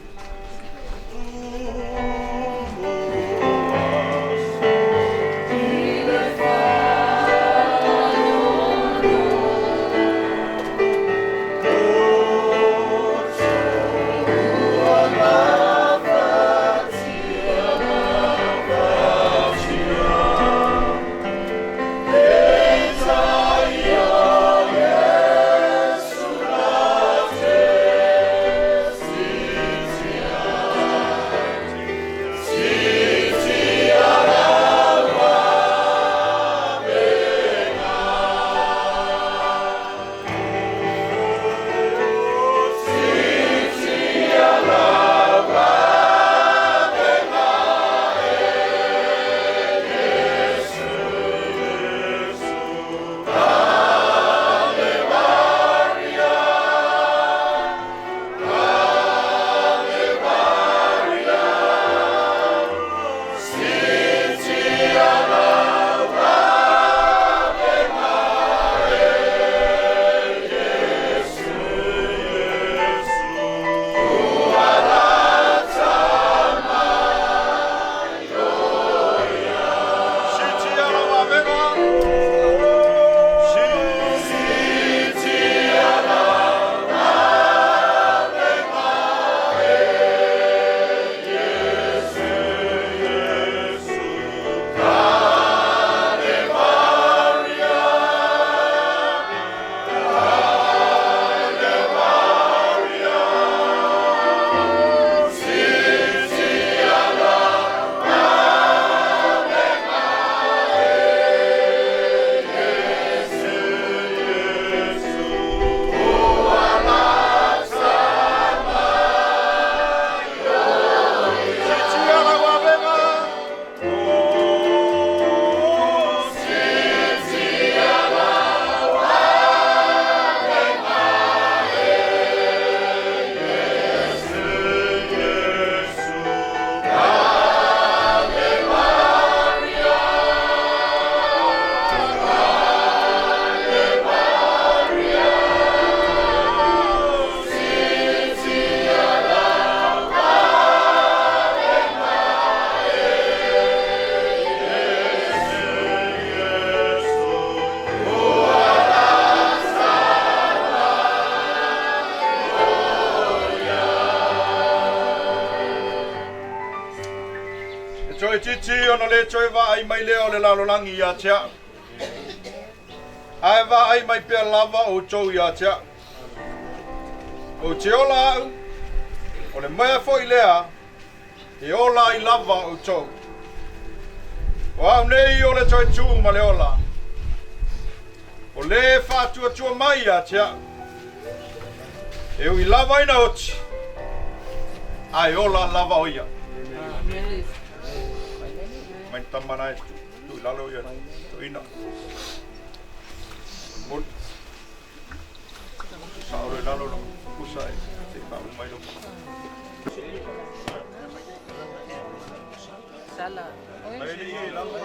C: Titi ona le toi va ai mai leo le lalolangi ia tea. Ai va ai mai pia lava o tau ia tea. O te ola au, o le mea fo i lea, e ola i lava o tau. Wa nei o le toi tu ma le ola. O le fatua tua mai a tia. E ui lava ina oti. Ai ola lava oia. Mai tamana e tu lalo ia. Tu ina. Mol. Saore lalo no kusai. Se pa mai no.
F: Sala.
C: Ai lava.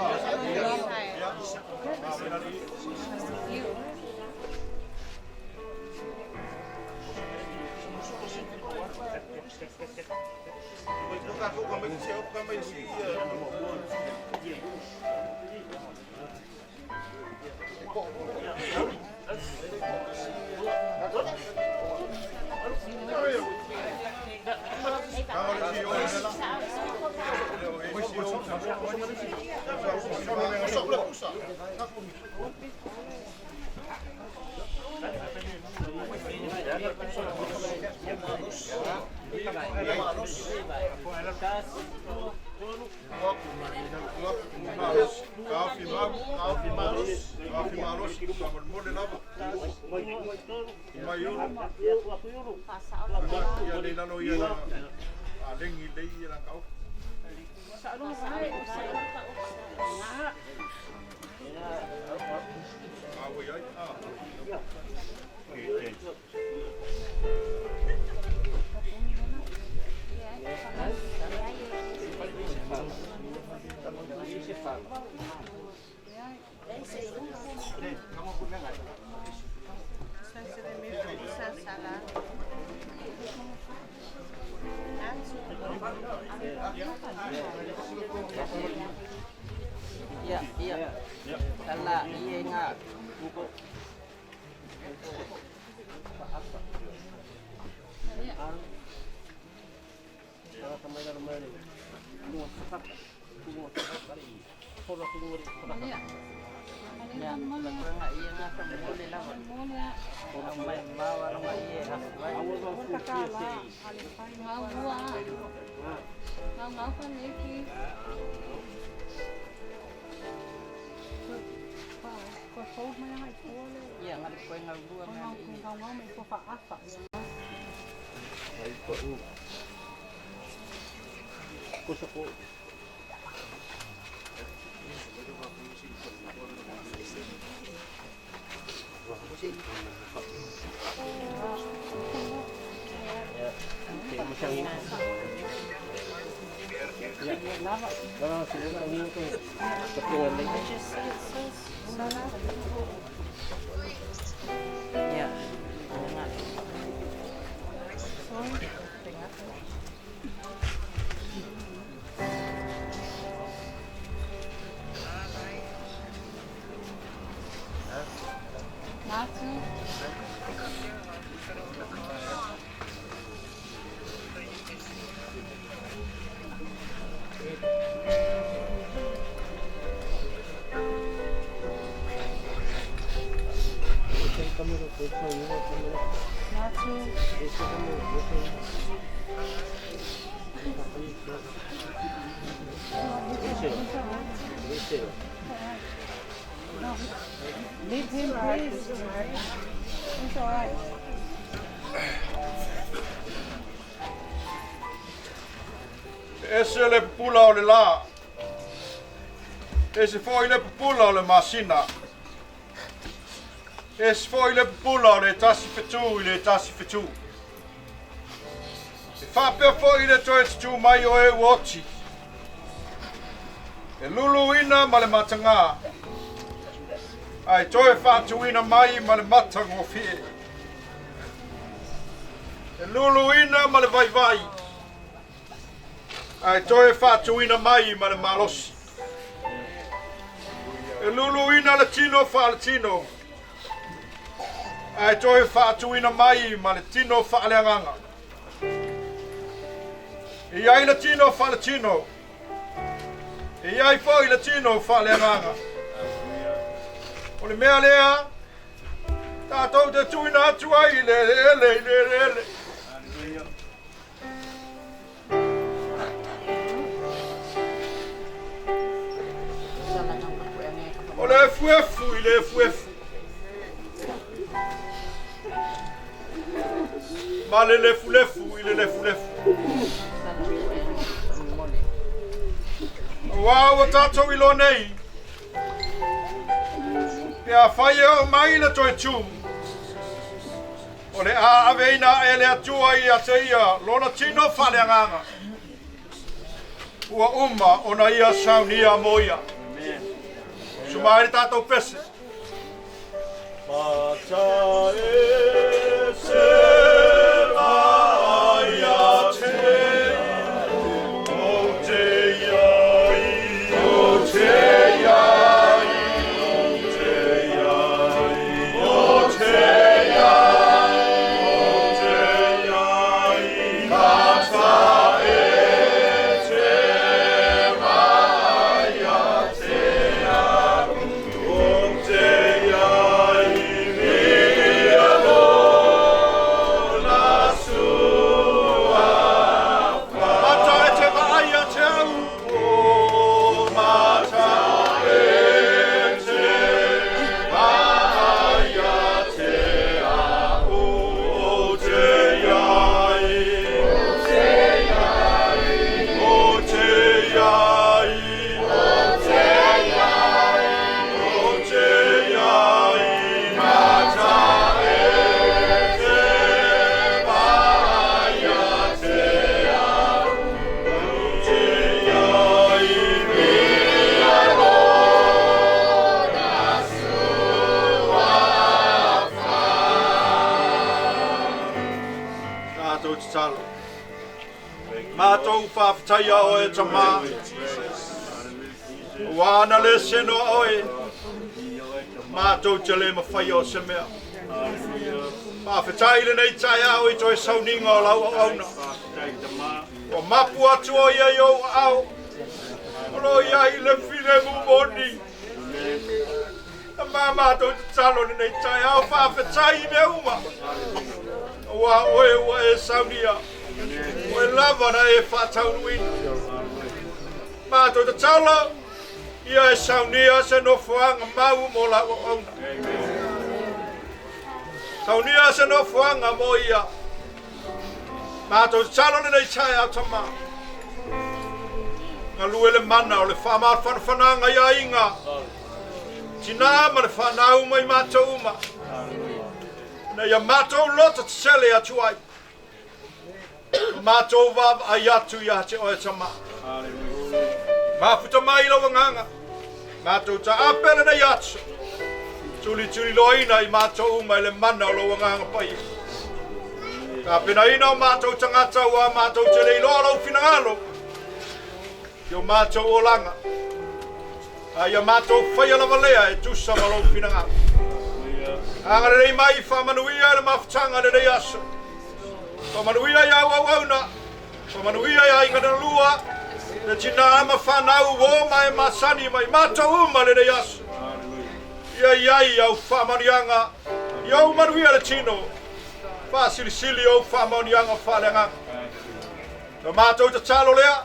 F: Iya. Sala, iya nga. Buko.
D: Leave him, please. It's all right.
C: Ese le pula o le la. Ese foi le pula o le masina. Ese foi le pula o le tasi fetu i le tasi fetu. E whapea foi le toi tu mai o e uoti. E lulu ina ma le matanga. Ai toi whatu ina mai ma le matanga o fie. E lulu ina ma le vai vai. Ai toi whatu ina mai ma le malosi. E lulu ina le tino wha le tino. Ai toi whatu ina mai ma le tino wha le anganga. E ai le tino wha le tino. E ai foi le tino wha le anganga. O le mea lea. Tātou te tuina atu ai le. fuefu. Male lefu, ile lefu. Wow, tato ilonei. Pea whaia o mai le toi tū. O le a aveina e le atua i a te ia, lona tino whaleanganga. Ua ona ia saunia moia. Sumari tātou pese. Mata e se maia te, o te iai, o te iai, o te iai, o te iai, o te iai, mata e te maia te au, o te iai, mia la sua. Mata e te maia te au, o mata e te maia te au, o te iai, o te iai, o te iai, o te iai, o te iai, mata e te maia te au, o te iai, mia la sua Tātou te talo. Mātou whawhitaia oe ta mā. Wana le seno oe. Mātou te le mawhai o se mea. Whawhitai le nei tai au i toi sauninga o lau au auna. O mapu atu o ia i o au. Olo ia i le whine mu moni. A mātou te talo le nei tai au whawhitai i me uma. Wa oe e saunia. Oe lava na e whataunuina. Mātou te talo. Ia e saunia se no fuanga mau mo la o auna. Saunia se no fuanga mo ia. Mātou te talo nei tai au tama. Ngā luele mana o le whamar whanawhananga ia inga. Tina ma le whanau mai mātou uma. Na ia mātou lota te sele atu ai. Mātou wav ai atu ia te oe tama. Mafuta mai lo nganga. Mātou ta apele na yatsu. Tuli loina I mātou uma I le mana o lo nganga pai. Ka pena ina o mātou tangata wa mātou te le ilo finangalo. Yo mātou o langa. Ia mātou whaia lava lea e tusa ma lo finangalo. Angare rei mai whamanuia le mawhtanga le rei aso. Whamanuia ia wauna. Whamanuia ia inga na lua. Le tina ama whanau o mai masani mai mātou uma le rei aso. Ia iai au whamanianga. Ia umanuia le tino. Whasilisili au whamanianga whalenga. Na mātou te talo lea.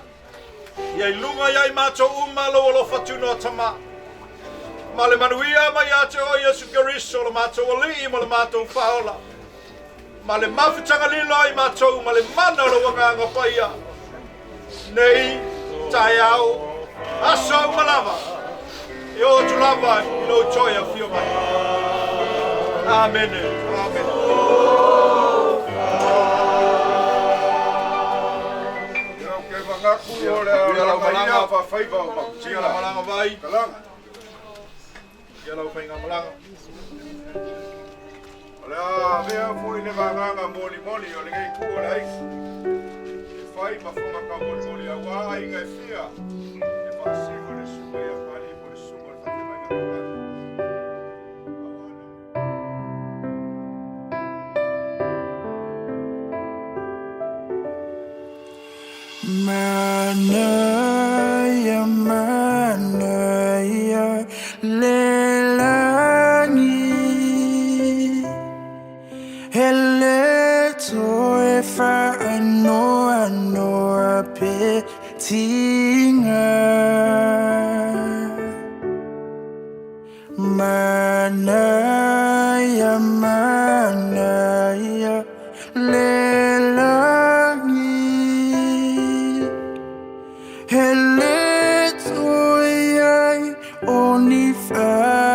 C: Ia ilunga iai mātou uma lo alofa tuna o tama. Ma le manuia mai ate o Iesu Keriso le mātou alii ma le mātou whaola. Ma le mawhitanga lilo I mātou ma le mana o le wanganga paia. Nei, tai au, aso malava. E o tu lava I no toia fio mai. Amen. Amen. Ke vangaku o le malanga fa faiva o tia la malanga vai. Kalanga. Ia lau whainga malanga. Olea, mea fui le vanganga moli o le ngai kua le aiki. E whai mawhonga ka moli a wā inga e whia. E whasiko le sume a pari po le sume le whate mai na kua.
A: Manaya, Lelangi, Hele toe fa ano petinga, manaya lelangi hele toyai oni fa